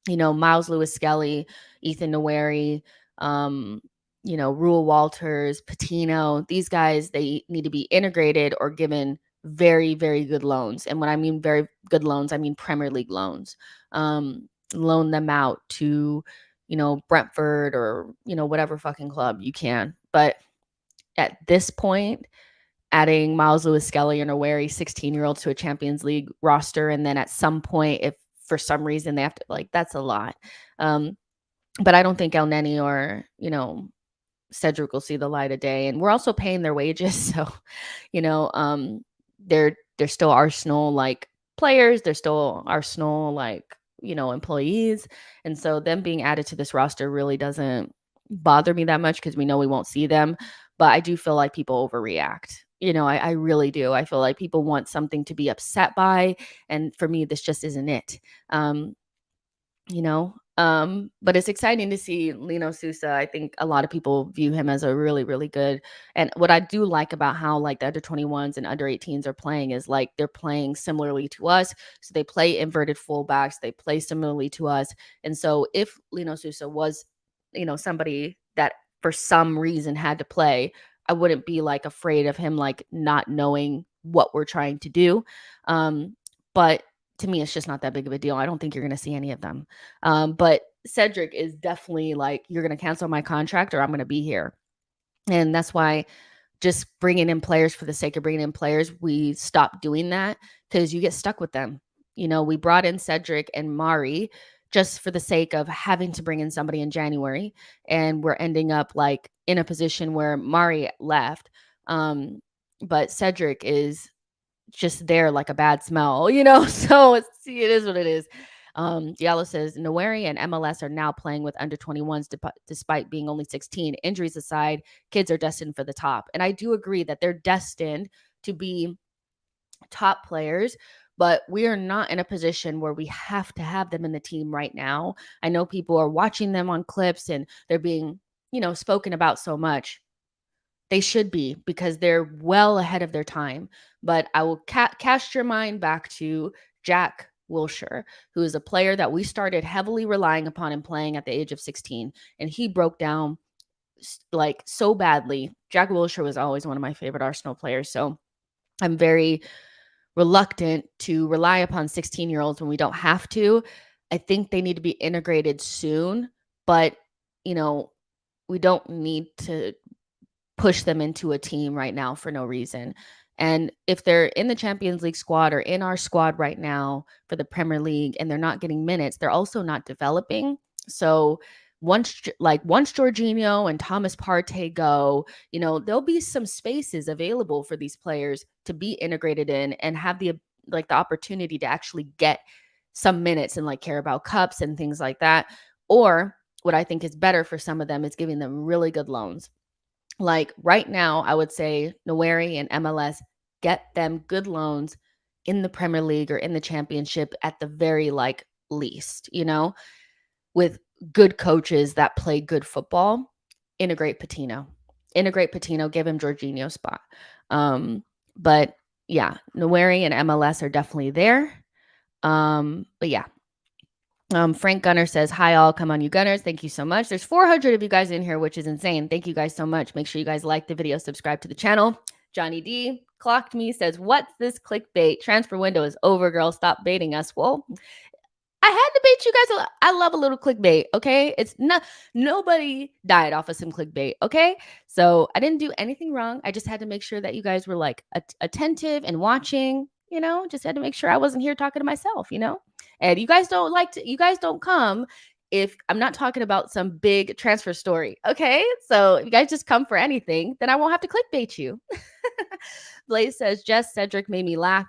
Miles Lewis Skelly, Ethan Nweri, Rule Walters, Patino, these guys, they need to be integrated or given very, very good loans. And when I mean very good loans, I mean Premier League loans. Loan them out to, Brentford or, whatever fucking club you can. But at this point, adding Miles Lewis Skelly and Nweri, 16-year-olds to a Champions League roster, and then at some point, if for some reason they have to, like, that's a lot. But I don't think Elneny or, Cedric will see the light of day. And we're also paying their wages. So, they're still Arsenal like players. They're still Arsenal like, employees. And so them being added to this roster really doesn't bother me that much because we know we won't see them. But I do feel like people overreact. I really do. I feel like people want something to be upset by. And for me, this just isn't it. But it's exciting to see Lino Sousa. I think a lot of people view him as a really, really good. And what I do like about how like the under 21s and under 18s are playing is like they're playing similarly to us. So they play inverted fullbacks. They play similarly to us. And so if Lino Sousa was, somebody that for some reason had to play, I wouldn't be like afraid of him like not knowing what we're trying to do. But to me, it's just not that big of a deal. I don't think you're going to see any of them. But Cedric is definitely like, you're going to cancel my contract or I'm going to be here. And that's why just bringing in players for the sake of bringing in players, we stopped doing that because you get stuck with them. We brought in Cedric and Mari just for the sake of having to bring in somebody in January. And we're ending up like in a position where Mari left. But Cedric is just there like a bad smell, so it is what it is. Diallo says Nweri and MLS are now playing with under 21s despite being only 16. Injuries aside, kids are destined for the top. And I do agree that they're destined to be top players, but we are not in a position where we have to have them in the team right now. I know people are watching them on clips and they're being, spoken about so much. They should be because they're well ahead of their time. But I will cast your mind back to Jack Wilshere, who is a player that we started heavily relying upon and playing at the age of 16. And he broke down like so badly. Jack Wilshere was always one of my favorite Arsenal players. So I'm very reluctant to rely upon 16-year-olds when we don't have to. I think they need to be integrated soon. But, we don't need to push them into a team right now for no reason. And if they're in the Champions League squad or in our squad right now for the Premier League and they're not getting minutes, they're also not developing. So once Jorginho and Thomas Partey go, there'll be some spaces available for these players to be integrated in and have the opportunity to actually get some minutes and like Carabao Cups and things like that. Or what I think is better for some of them is giving them really good loans. Like right now, I would say Nweri and MLS, get them good loans in the Premier League or in the Championship at the very least, with good coaches that play good football. Integrate Patino, give him Jorginho's spot. But yeah, Nweri and MLS are definitely there. But yeah. Frank Gunner says, hi all, come on you Gunners. Thank you so much. There's 400 of you guys in here, which is insane. Thank you guys so much. Make sure you guys like the video, subscribe to the channel. Johnny D clocked me, says, what's this clickbait? Transfer window is over, girl. Stop baiting us. Well, I had to bait you guys. I love a little clickbait. Okay, it's not nobody died off of some clickbait. Okay, so I didn't do anything wrong. I just had to make sure that you guys were like attentive and watching. Just had to make sure I wasn't here talking to myself. And you guys don't like to. You guys don't come if I'm not talking about some big transfer story. Okay, so if you guys just come for anything, then I won't have to clickbait you. Blaze says, Jess Cedric made me laugh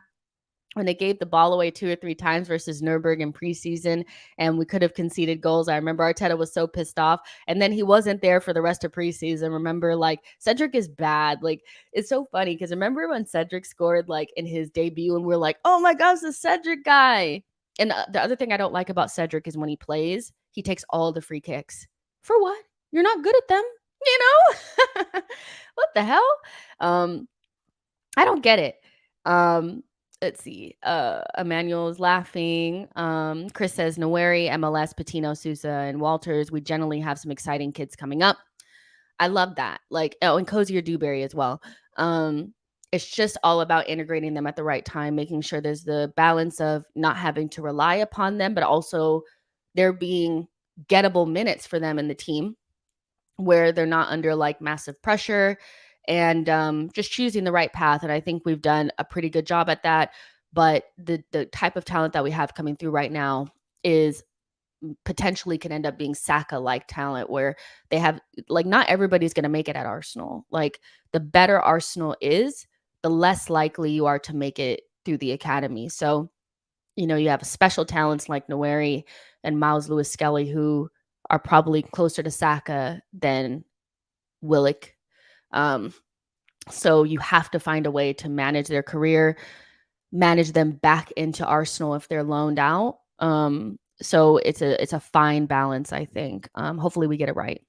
when they gave the ball away 2 or 3 times versus Nuremberg in preseason, and we could have conceded goals. I remember Arteta was so pissed off, and then he wasn't there for the rest of preseason. Remember, like, Cedric is bad. Like, it's so funny because remember when Cedric scored, like, in his debut, and we're like, oh my gosh, the Cedric guy. And the other thing I don't like about Cedric is when he plays, he takes all the free kicks. For what? You're not good at them, you know? What the hell? I don't get it. Let's see. Emmanuel's laughing. Chris says Nawari, MLS, Patino, Sousa, and Walters. We generally have some exciting kids coming up. I love that. Like, oh, and Cozier Dewberry as well. It's just all about integrating them at the right time, making sure there's the balance of not having to rely upon them, but also there being gettable minutes for them in the team where they're not under like massive pressure and just choosing the right path. And I think we've done a pretty good job at that. But the type of talent that we have coming through right now is potentially can end up being Saka-like talent where they have like not everybody's going to make it at Arsenal. Like the better Arsenal is, the less likely you are to make it through the academy. So, you have special talents like Nweri and Miles Lewis Skelly who are probably closer to Saka than Willock. So you have to find a way to manage their career, manage them back into Arsenal if they're loaned out. So it's a fine balance, I think. Hopefully we get it right.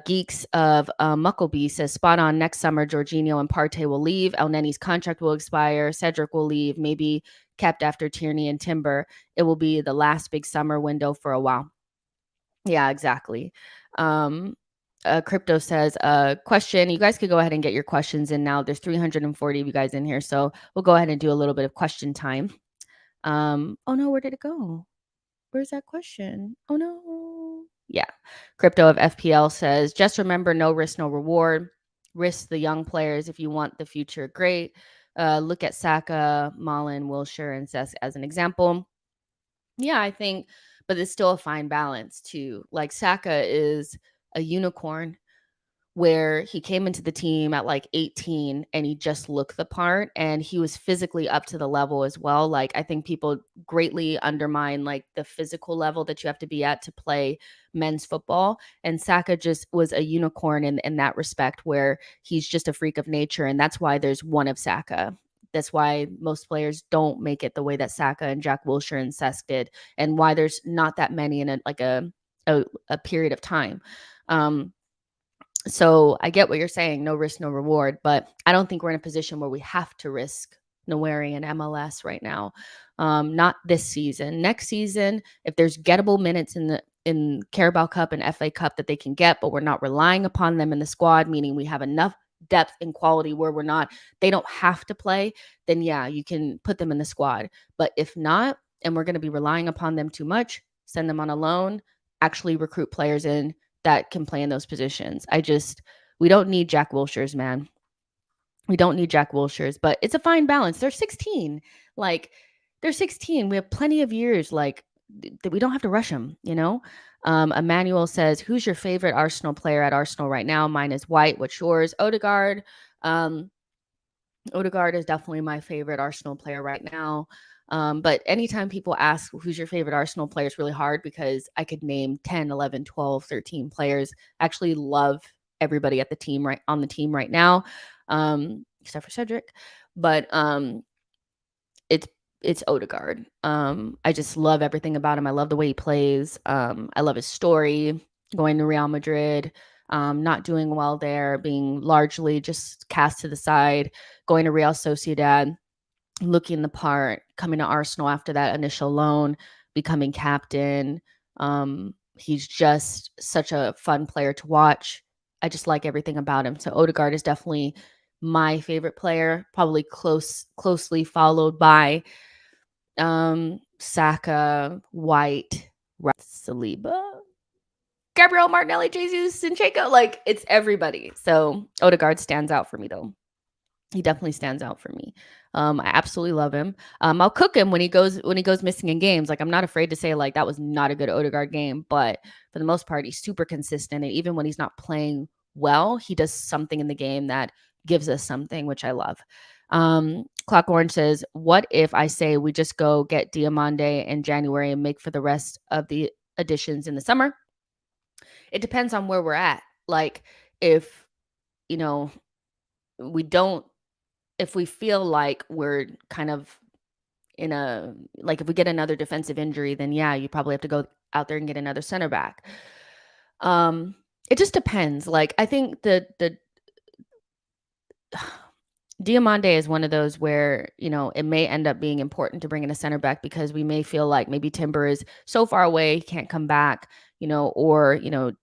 Geeks of Muckleby says, spot on. Next summer, Jorginho and Partey will leave. El Neni's contract will expire. Cedric will leave, maybe kept after Tierney and Timber. It will be the last big summer window for a while. Yeah, exactly. Crypto says, question. You guys could go ahead and get your questions in now. There's 340 of you guys in here, so we'll go ahead and do a little bit of question time. Oh no, where did it go? Where's that question? Oh no. Yeah. Crypto of FPL says, just remember, no risk, no reward. Risk the young players if you want the future. Great. Look at Saka, Malin, Wilshere, and Cesc as an example. Yeah, I think, but it's still a fine balance too. Like Saka is a unicorn where he came into the team at like 18 and he just looked the part and he was physically up to the level as well. Like I think people greatly undermine like the physical level that you have to be at to play men's football. And Saka just was a unicorn in that respect where he's just a freak of nature. And that's why there's one of Saka. That's why most players don't make it the way that Saka and Jack Wilshere and Cesc did, and why there's not that many in a period of time. So I get what you're saying, no risk, no reward, but I don't think we're in a position where we have to risk Nweri and MLS right now. Not this season. Next season, if there's gettable minutes in Carabao Cup and FA Cup that they can get, but we're not relying upon them in the squad, meaning we have enough depth and quality where they don't have to play, then yeah, you can put them in the squad. But if not, and we're going to be relying upon them too much, send them on a loan, actually recruit players in that can play in those positions. We don't need Jack Wilshere's, man. We don't need Jack Wilshere's, but it's a fine balance. They're 16. Like, they're 16. We have plenty of years. Like, we don't have to rush them, Emmanuel says, who's your favorite Arsenal player at Arsenal right now? Mine is White. What's yours? Odegaard. Odegaard is definitely my favorite Arsenal player right now. But anytime people ask who's your favorite Arsenal player, it's really hard because I could name 10, 11, 12, 13 players. I actually love everybody on the team right now, except for Cedric. But it's Odegaard. I just love everything about him. I love the way he plays. I love his story, going to Real Madrid, not doing well there, being largely just cast to the side, going to Real Sociedad, looking the part, coming to Arsenal after that initial loan, becoming captain. He's just such a fun player to watch. I just like everything about him. So Odegaard is definitely my favorite player, probably closely followed by Saka, White, Saliba, Gabriel, Martinelli, Jesus, Zinchenko. Like, it's everybody. So Odegaard stands out for me, though. He definitely stands out for me. I absolutely love him. I'll cook him when he goes missing in games. Like, I'm not afraid to say like that was not a good Odegaard game, but for the most part, he's super consistent. And even when he's not playing well, he does something in the game that gives us something, which I love. Clock Orange says, "What if I say we just go get Diamande in January and make for the rest of the additions in the summer?" It depends on where we're at. Like, if you know we don't if we feel like we're kind of in a like if we get another defensive injury, then yeah, you probably have to go out there and get another center back. Um, it just depends. Like, I think the Diamande is one of those where, it may end up being important to bring in a center back because we may feel like maybe Timber is so far away, he can't come back, or,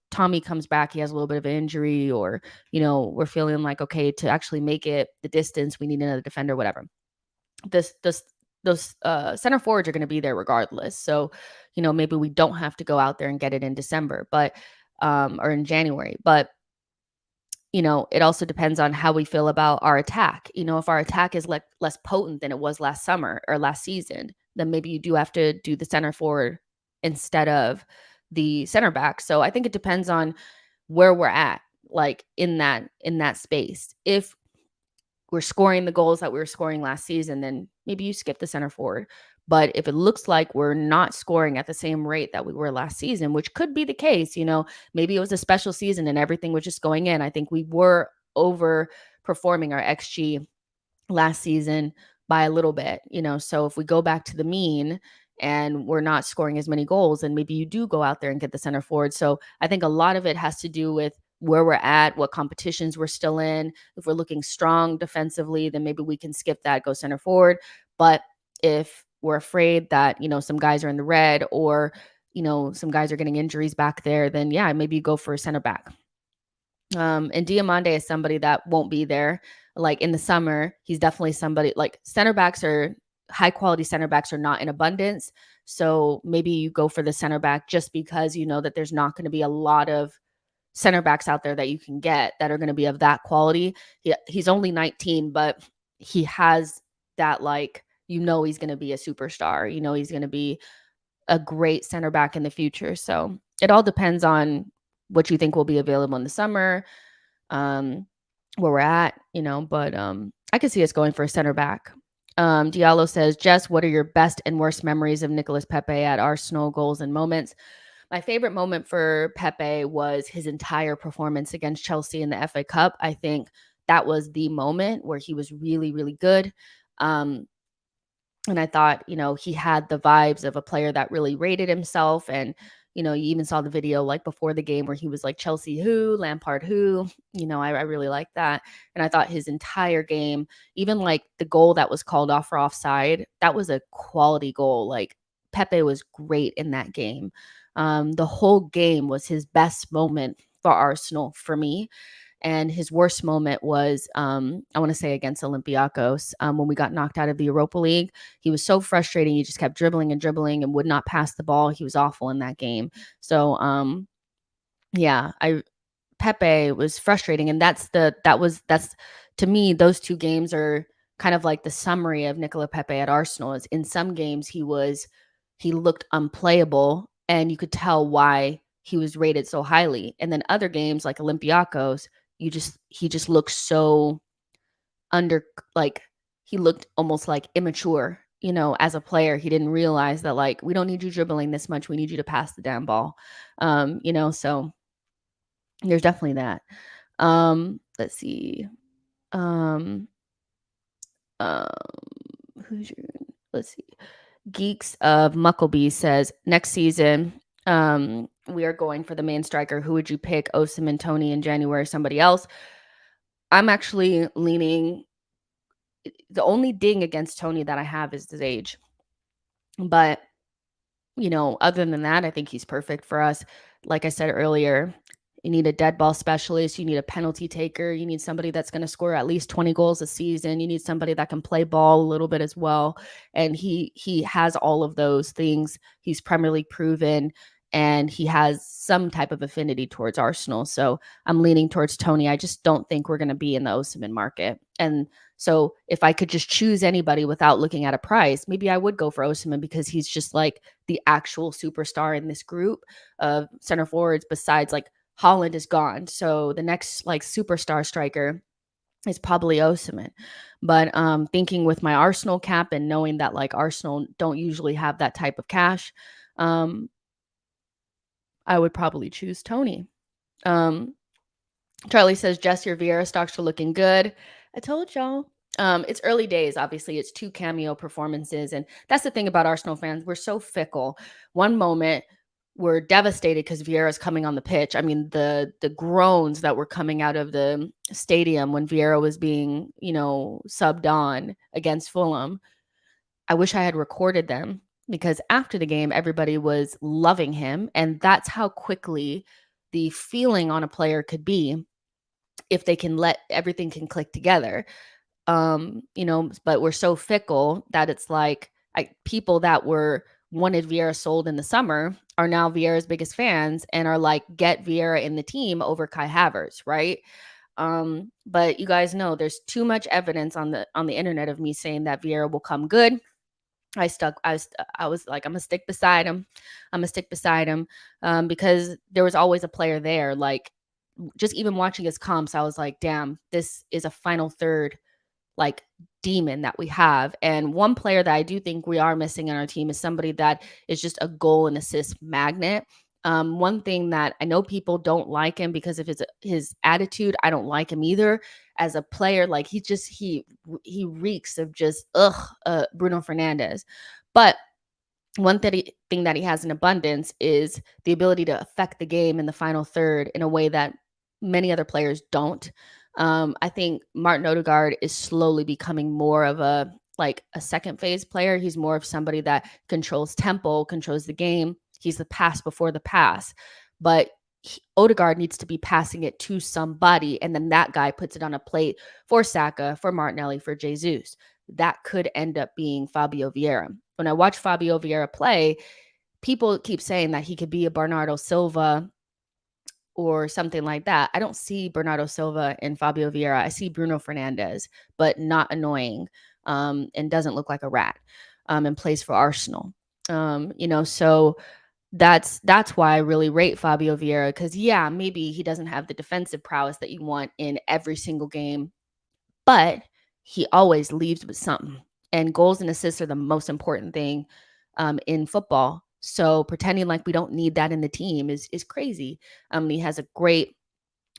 Tommy comes back, he has a little bit of an injury, or, we're feeling like, okay, to actually make it the distance, we need another defender, whatever. Those center forwards are going to be there regardless. So, maybe we don't have to go out there and get it in December, but, or in January, but it also depends on how we feel about our attack. If our attack is less potent than it was last summer or last season, then maybe you do have to do the center forward instead of the center back. So I think it depends on where we're at, like in that space. If we're scoring the goals that we were scoring last season, then maybe you skip the center forward. But if it looks like we're not scoring at the same rate that we were last season, which could be the case, maybe it was a special season and everything was just going in. I think we were overperforming our XG last season by a little bit, so if we go back to the mean and we're not scoring as many goals, then maybe you do go out there and get the center forward. So I think a lot of it has to do with where we're at, what competitions we're still in. If we're looking strong defensively, then maybe we can skip that, go center forward. But if we're afraid that, some guys are in the red or, some guys are getting injuries back there, then yeah, maybe you go for a center back. And Diamande is somebody that won't be there. Like in the summer, he's definitely somebody like high quality center backs are not in abundance. So maybe you go for the center back just because you know that there's not going to be a lot of center backs out there that you can get that are going to be of that quality. He's only 19, but he has that, like, he's going to be a superstar. He's going to be a great center back in the future. So it all depends on what you think will be available in the summer, where we're at, but I could see us going for a center back. Diallo says, Jess, what are your best and worst memories of Nicolas Pepe at Arsenal, goals and moments? My favorite moment for Pepe was his entire performance against Chelsea in the FA Cup. I think that was the moment where he was really, really good. And I thought, he had the vibes of a player that really rated himself. And, you even saw the video like before the game where he was like, Chelsea who, Lampard who, I really like that. And I thought his entire game, even like the goal that was called off for offside, that was a quality goal. Like, Pepe was great in that game. The whole game was his best moment for Arsenal for me. And his worst moment was, I want to say, against Olympiacos, when we got knocked out of the Europa League. He was so frustrating. He just kept dribbling and would not pass the ball. He was awful in that game. So, yeah, Pepe was frustrating. And that's to me, those two games are kind of like the summary of Nicolas Pepe at Arsenal. Is in some games he looked unplayable and you could tell why he was rated so highly. And then other games like Olympiacos, he just looked so he looked almost like immature, as a player. He didn't realize that, like, we don't need you dribbling this much. We need you to pass the damn ball. So there's definitely that. Let's see. Let's see. Geeks of Muckleby says, next season, we are going for the main striker. Who would you pick? Osimhen, Tony in January, somebody else? I'm actually leaning. The only ding against Tony that I have is his age. But, other than that, I think he's perfect for us. Like I said earlier, You need a dead ball specialist. You need a penalty taker. You need somebody that's going to score at least 20 goals a season. You need somebody that can play ball a little bit as well. And he has all of those things. He's Premier League proven, and he has some type of affinity towards Arsenal. So I'm leaning towards Tony. I just don't think we're going to be in the Osimhen market. And so if I could just choose anybody without looking at a price, maybe I would go for Osimhen, because he's just like the actual superstar in this group of center forwards. Besides, like, Holland is gone. So the next like superstar striker is probably Osimhen. But thinking with my Arsenal cap and knowing that like Arsenal don't usually have that type of cash, I would probably choose Tony. Charlie says, Jess, your Vieira stocks are looking good. I told y'all. It's early days. Obviously, it's 2 cameo performances. And that's the thing about Arsenal fans. We're so fickle. One moment, we're devastated because Vieira's coming on the pitch. I mean, the groans that were coming out of the stadium when Vieira was being, subbed on against Fulham. I wish I had recorded them, because after the game, everybody was loving him. And that's how quickly the feeling on a player could be if they can let everything can click together. But we're so fickle that it's like people that wanted Vieira sold in the summer are now Vieira's biggest fans and are like, get Vieira in the team over Kai Havertz, right? But you guys know there's too much evidence on the internet of me saying that Vieira will come good. I was like, I'm gonna stick beside him. Because there was always a player there. Like, just even watching his comps, I was like, damn, this is a final third like demon that we have. And one player that I do think we are missing on our team is somebody that is just a goal and assist magnet. One thing that I know people don't like him because of his attitude. I don't like him either as a player. Like, he reeks of just Bruno Fernandes. But one thing that he has in abundance is the ability to affect the game in the final third in a way that many other players don't. I think Martin Odegaard is slowly becoming more of a second phase player. He's more of somebody that controls tempo, controls the game. He's the pass before the pass. But Odegaard needs to be passing it to somebody, and then that guy puts it on a plate for Saka, for Martinelli, for Jesus. That could end up being Fabio Vieira. When I watch Fabio Vieira play, people keep saying that he could be a Bernardo Silva or something like that. I don't see Bernardo Silva and Fabio Vieira. I see Bruno Fernandes, but not annoying, and doesn't look like a rat, and plays for Arsenal. So that's why I really rate Fabio Vieira, because maybe he doesn't have the defensive prowess that you want in every single game, but he always leaves with something. And goals and assists are the most important thing in football. So pretending like we don't need that in the team is crazy. He has a great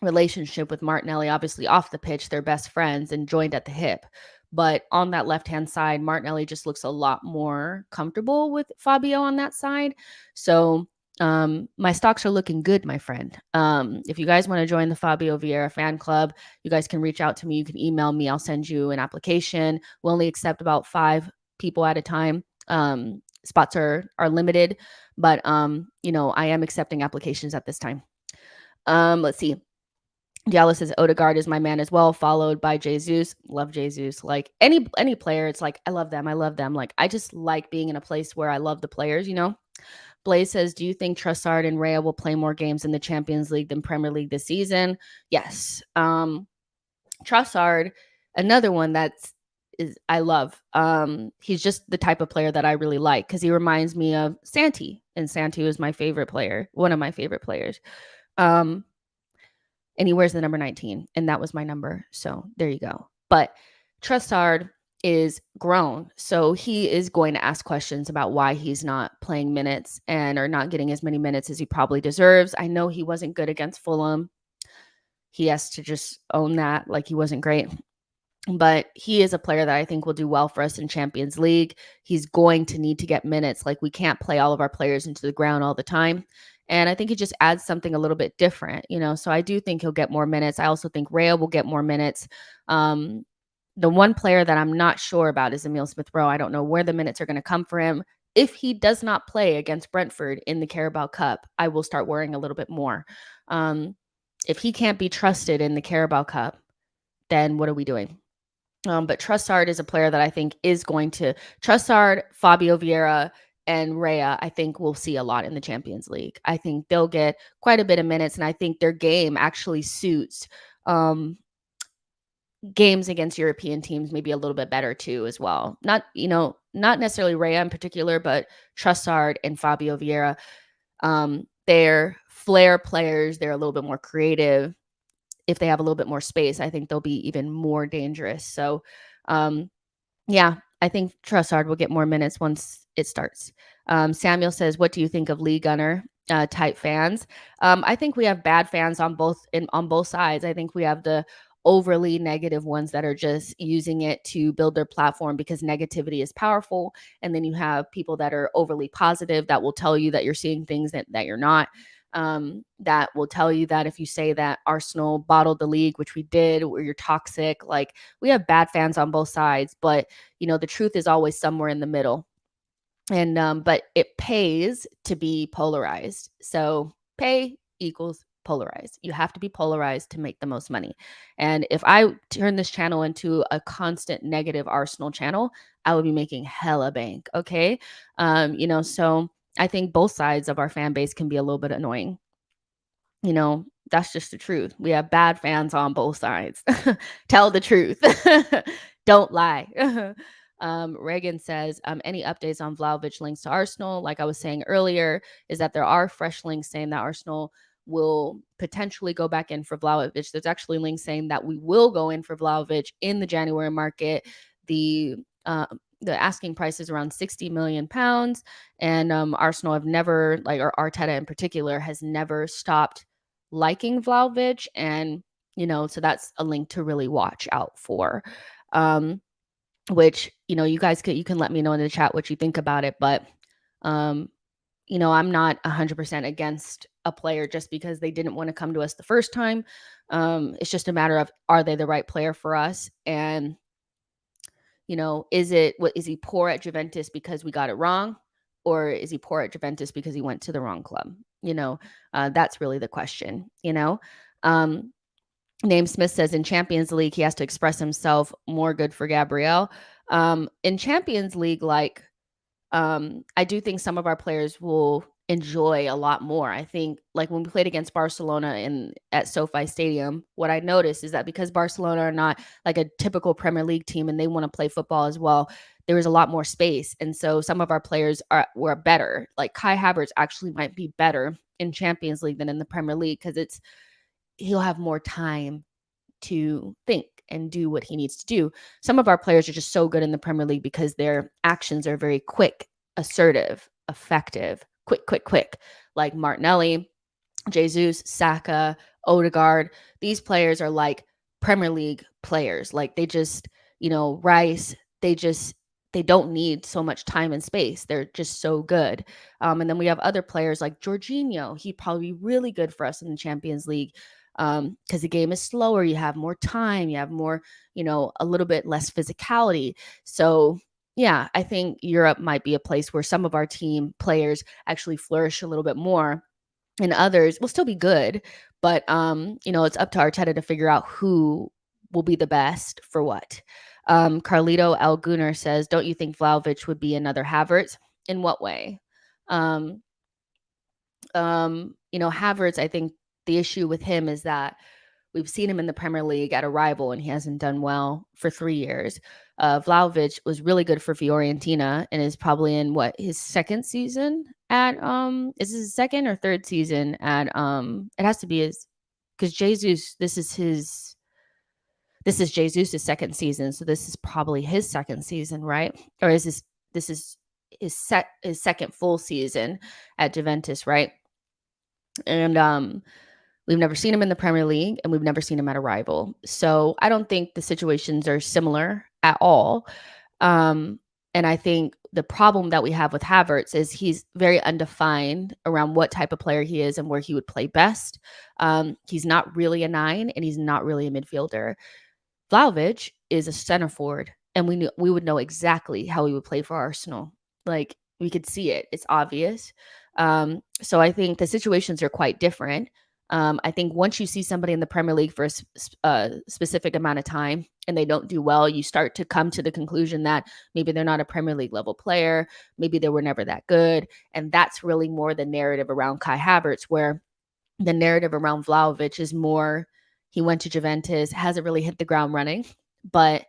relationship with Martinelli, obviously off the pitch. They're best friends and joined at the hip. But on that left-hand side, Martinelli just looks a lot more comfortable with Fabio on that side. So my stocks are looking good, my friend. If you guys want to join the Fabio Vieira fan club, you guys can reach out to me. You can email me. I'll send you an application. We'll only accept about 5 people at a time. Spots are limited, but I am accepting applications at this time. Let's see. Diallo says Odegaard is my man as well, followed by Jesus. Love Jesus. Like any player, it's like I love them. Like, I just like being in a place where I love the players, Blaze says, do you think Trossard and Raya will play more games in the Champions League than Premier League this season? Yes. Trossard, another one I love. He's just the type of player that I really like, because he reminds me of Santi, and Santi was my favorite player, one of my favorite players. And he wears the number 19, and that was my number. So there you go. But Trossard is grown, so he is going to ask questions about why he's not playing minutes or not getting as many minutes as he probably deserves. I know he wasn't good against Fulham. He has to just own that, like he wasn't great. But he is a player that I think will do well for us in Champions League. He's going to need to get minutes. Like, we can't play all of our players into the ground all the time. And I think he just adds something a little bit different, So I do think he'll get more minutes. I also think Raya will get more minutes. The one player that I'm not sure about is Emile Smith-Rowe. I don't know where the minutes are going to come for him. If he does not play against Brentford in the Carabao Cup, I will start worrying a little bit more. if he can't be trusted in the Carabao Cup, then what are we doing? But Trossard is a player that I think is going to Trossard, Fabio Vieira, and Raya. I think we'll see a lot in the Champions League. I think they'll get quite a bit of minutes, and I think their game actually suits games against European teams maybe a little bit better too as well. Not necessarily Raya in particular, but Trossard and Fabio Vieira. They're flair players. They're a little bit more creative. If they have a little bit more space, I think they'll be even more dangerous. So, yeah, I think Trossard will get more minutes once it starts. Samuel says, "What do you think of Lee Gunner type fans?" I think we have bad fans on both sides. I think we have the overly negative ones that are just using it to build their platform because negativity is powerful, and then you have people that are overly positive that will tell you that you're seeing things that you're not. That will tell you that if you say that Arsenal bottled the league, which we did, or you're toxic, like we have bad fans on both sides, but the truth is always somewhere in the middle. And but it pays to be polarized. So pay equals polarized. You have to be polarized to make the most money. And if I turn this channel into a constant negative Arsenal channel, I would be making hella bank. Okay. So I think both sides of our fan base can be a little bit annoying. That's just the truth. We have bad fans on both sides. Tell the truth. Don't lie. Reagan says, any updates on Vlahovic links to Arsenal? Like I was saying earlier, is that there are fresh links saying that Arsenal will potentially go back in for Vlahovic. There's actually links saying that we will go in for Vlahovic in the January market. The asking price is around 60 million pounds. And Arsenal have never, or Arteta in particular, has never stopped liking Vlahovic. And, so that's a link to really watch out for. Which, you guys you can let me know in the chat what you think about it. But, I'm not 100% against a player just because they didn't want to come to us the first time. It's just a matter of, are they the right player for us? And, is he poor at Juventus because we got it wrong? Or is he poor at Juventus because he went to the wrong club? That's really the question, Name Smith says in Champions League, he has to express himself more. Good for Gabriel. In Champions League, I do think some of our players will enjoy a lot more. I think like when we played against Barcelona at SoFi Stadium, what I noticed is that because Barcelona are not like a typical Premier League team and they want to play football as well, there was a lot more space. And so some of our players were better. Like Kai Havertz actually might be better in Champions League than in the Premier League because he'll have more time to think and do what he needs to do. Some of our players are just so good in the Premier League because their actions are very quick, assertive, effective, quick, like Martinelli, Jesus, Saka, Odegaard. These players are like Premier League players. Like they just, Rice, they don't need so much time and space. They're just so good. And then we have other players like Jorginho. He'd probably be really good for us in the Champions League because the game is slower. You have more time. You have more, a little bit less physicality. So yeah, I think Europe might be a place where some of our team players actually flourish a little bit more, and others will still be good. But it's up to Arteta to figure out who will be the best for what. Carlito L. Gunnar says, don't you think Vlahovic would be another Havertz? In what way? Havertz, I think the issue with him is that we've seen him in the Premier League at a rival and he hasn't done well for 3 years. Vlahovic was really good for Fiorentina and is probably in his second season at is his second or third season at it has to be his, because Jesus, this is Jesus' second season, so this is probably his second season, right? Or is this is his second full season at Juventus, right? And we've never seen him in the Premier League and we've never seen him at a rival. So I don't think the situations are similar at all. And I think the problem that we have with Havertz is he's very undefined around what type of player he is and where he would play best. He's not really a 9 and he's not really a midfielder. Vlahovic is a center forward, and we would know exactly how he would play for Arsenal. Like we could see it. It's obvious. So I think the situations are quite different. I think once you see somebody in the Premier League for a specific amount of time and they don't do well, you start to come to the conclusion that maybe they're not a Premier League level player, maybe they were never that good, and that's really more the narrative around Kai Havertz, where the narrative around Vlahovic is more he went to Juventus, hasn't really hit the ground running, but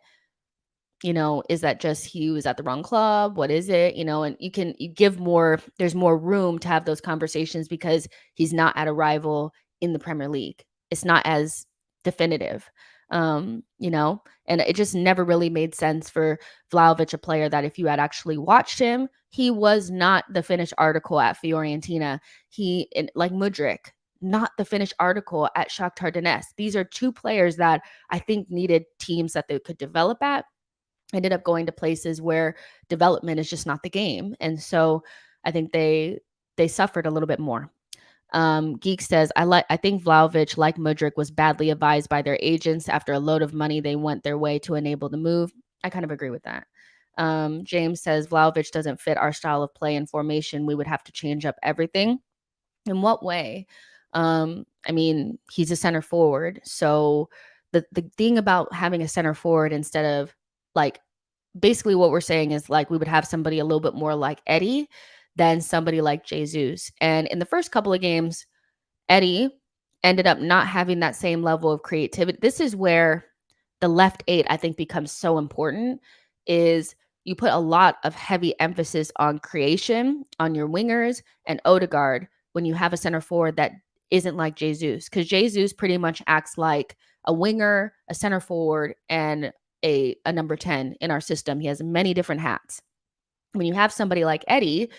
is that just he was at the wrong club? What is it? And you give more, there's more room to have those conversations because he's not at a rival in the Premier League. It's not as definitive. And it just never really made sense for Vlahovic, a player that if you had actually watched him, he was not the finished article at Fiorentina. Like Mudryk, not the finished article at Shakhtar Donetsk. These are two players that I think needed teams that they could develop at. Ended up going to places where development is just not the game. And so I think they suffered a little bit more. Geek says, I think Vlahovic, like Mudryk, was badly advised by their agents after a load of money they went their way to enable the move. I kind of agree with that. James says, Vlahovic doesn't fit our style of play and formation. We would have to change up everything. In what way? He's a center forward. So the thing about having a center forward instead of like, basically what we're saying is like we would have somebody a little bit more like Eddie than somebody like Jesus. And in the first couple of games, Eddie ended up not having that same level of creativity. This is where the left 8, I think, becomes so important, is you put a lot of heavy emphasis on creation, on your wingers and Odegaard when you have a center forward that isn't like Jesus. Because Jesus pretty much acts like a winger, a center forward, and a number 10 in our system. He has many different hats. When you have somebody like Eddie,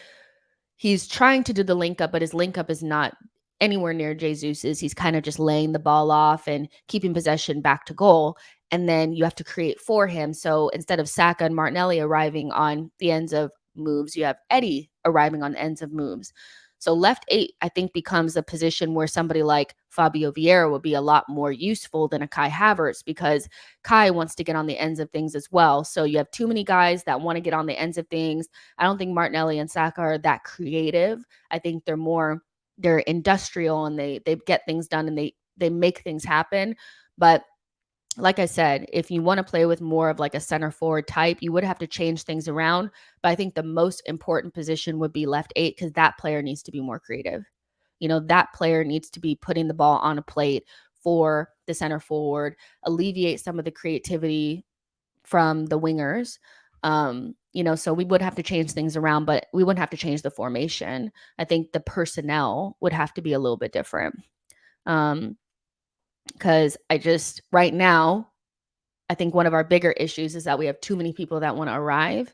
he's trying to do the link up, but his link up is not anywhere near Jesus's. He's kind of just laying the ball off and keeping possession back to goal. And then you have to create for him. So instead of Saka and Martinelli arriving on the ends of moves, you have Eddie arriving on the ends of moves. So left 8, I think, becomes a position where somebody like Fabio Vieira would be a lot more useful than a Kai Havertz, because Kai wants to get on the ends of things as well. So you have too many guys that want to get on the ends of things. I don't think Martinelli and Saka are that creative. I think they're industrial and they get things done and they make things happen. But like I said, if you want to play with more of like a center forward type, you would have to change things around. But I think the most important position would be left 8, because that player needs to be more creative. That player needs to be putting the ball on a plate for the center forward, alleviate some of the creativity from the wingers. So we would have to change things around, but we wouldn't have to change the formation. I think the personnel would have to be a little bit different. Because right now, I think one of our bigger issues is that we have too many people that want to arrive.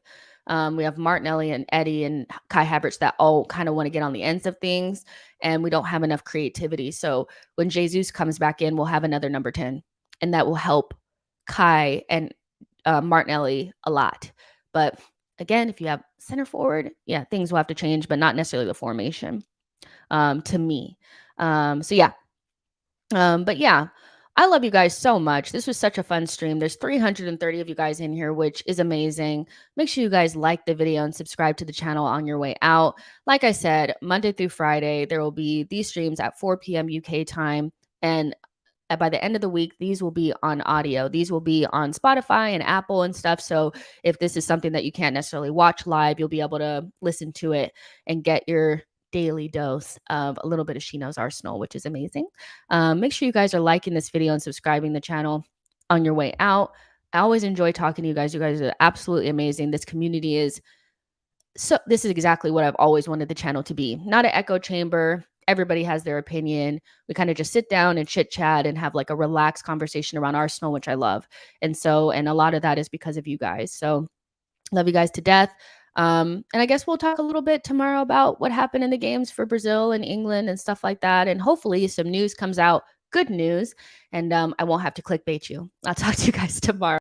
We have Martinelli and Eddie and Kai Havertz that all kind of want to get on the ends of things, and we don't have enough creativity. So when Jesus comes back in, we'll have another number 10, and that will help Kai and Martinelli a lot. But again, if you have center forward, things will have to change, but not necessarily the formation, to me. But yeah, I love you guys so much. This was such a fun stream. There's 330 of you guys in here, which is amazing. Make sure you guys like the video and subscribe to the channel on your way out. Like I said, Monday through Friday, there will be these streams at 4 p.m. UK time. And by the end of the week, these will be on audio. These will be on Spotify and Apple and stuff. So if this is something that you can't necessarily watch live, you'll be able to listen to it and get your daily dose of a little bit of She Knows Arsenal, which is amazing. Make sure you guys are liking this video and subscribing the channel on your way out. I always enjoy talking to you guys. You guys are absolutely amazing. This community is this is exactly what I've always wanted the channel to be. Not an echo chamber. Everybody has their opinion. We kind of just sit down and chit chat and have like a relaxed conversation around Arsenal, which I love. And a lot of that is because of you guys. So love you guys to death. And I guess we'll talk a little bit tomorrow about what happened in the games for Brazil and England and stuff like that. And hopefully some news comes out, good news, and I won't have to clickbait you. I'll talk to you guys tomorrow.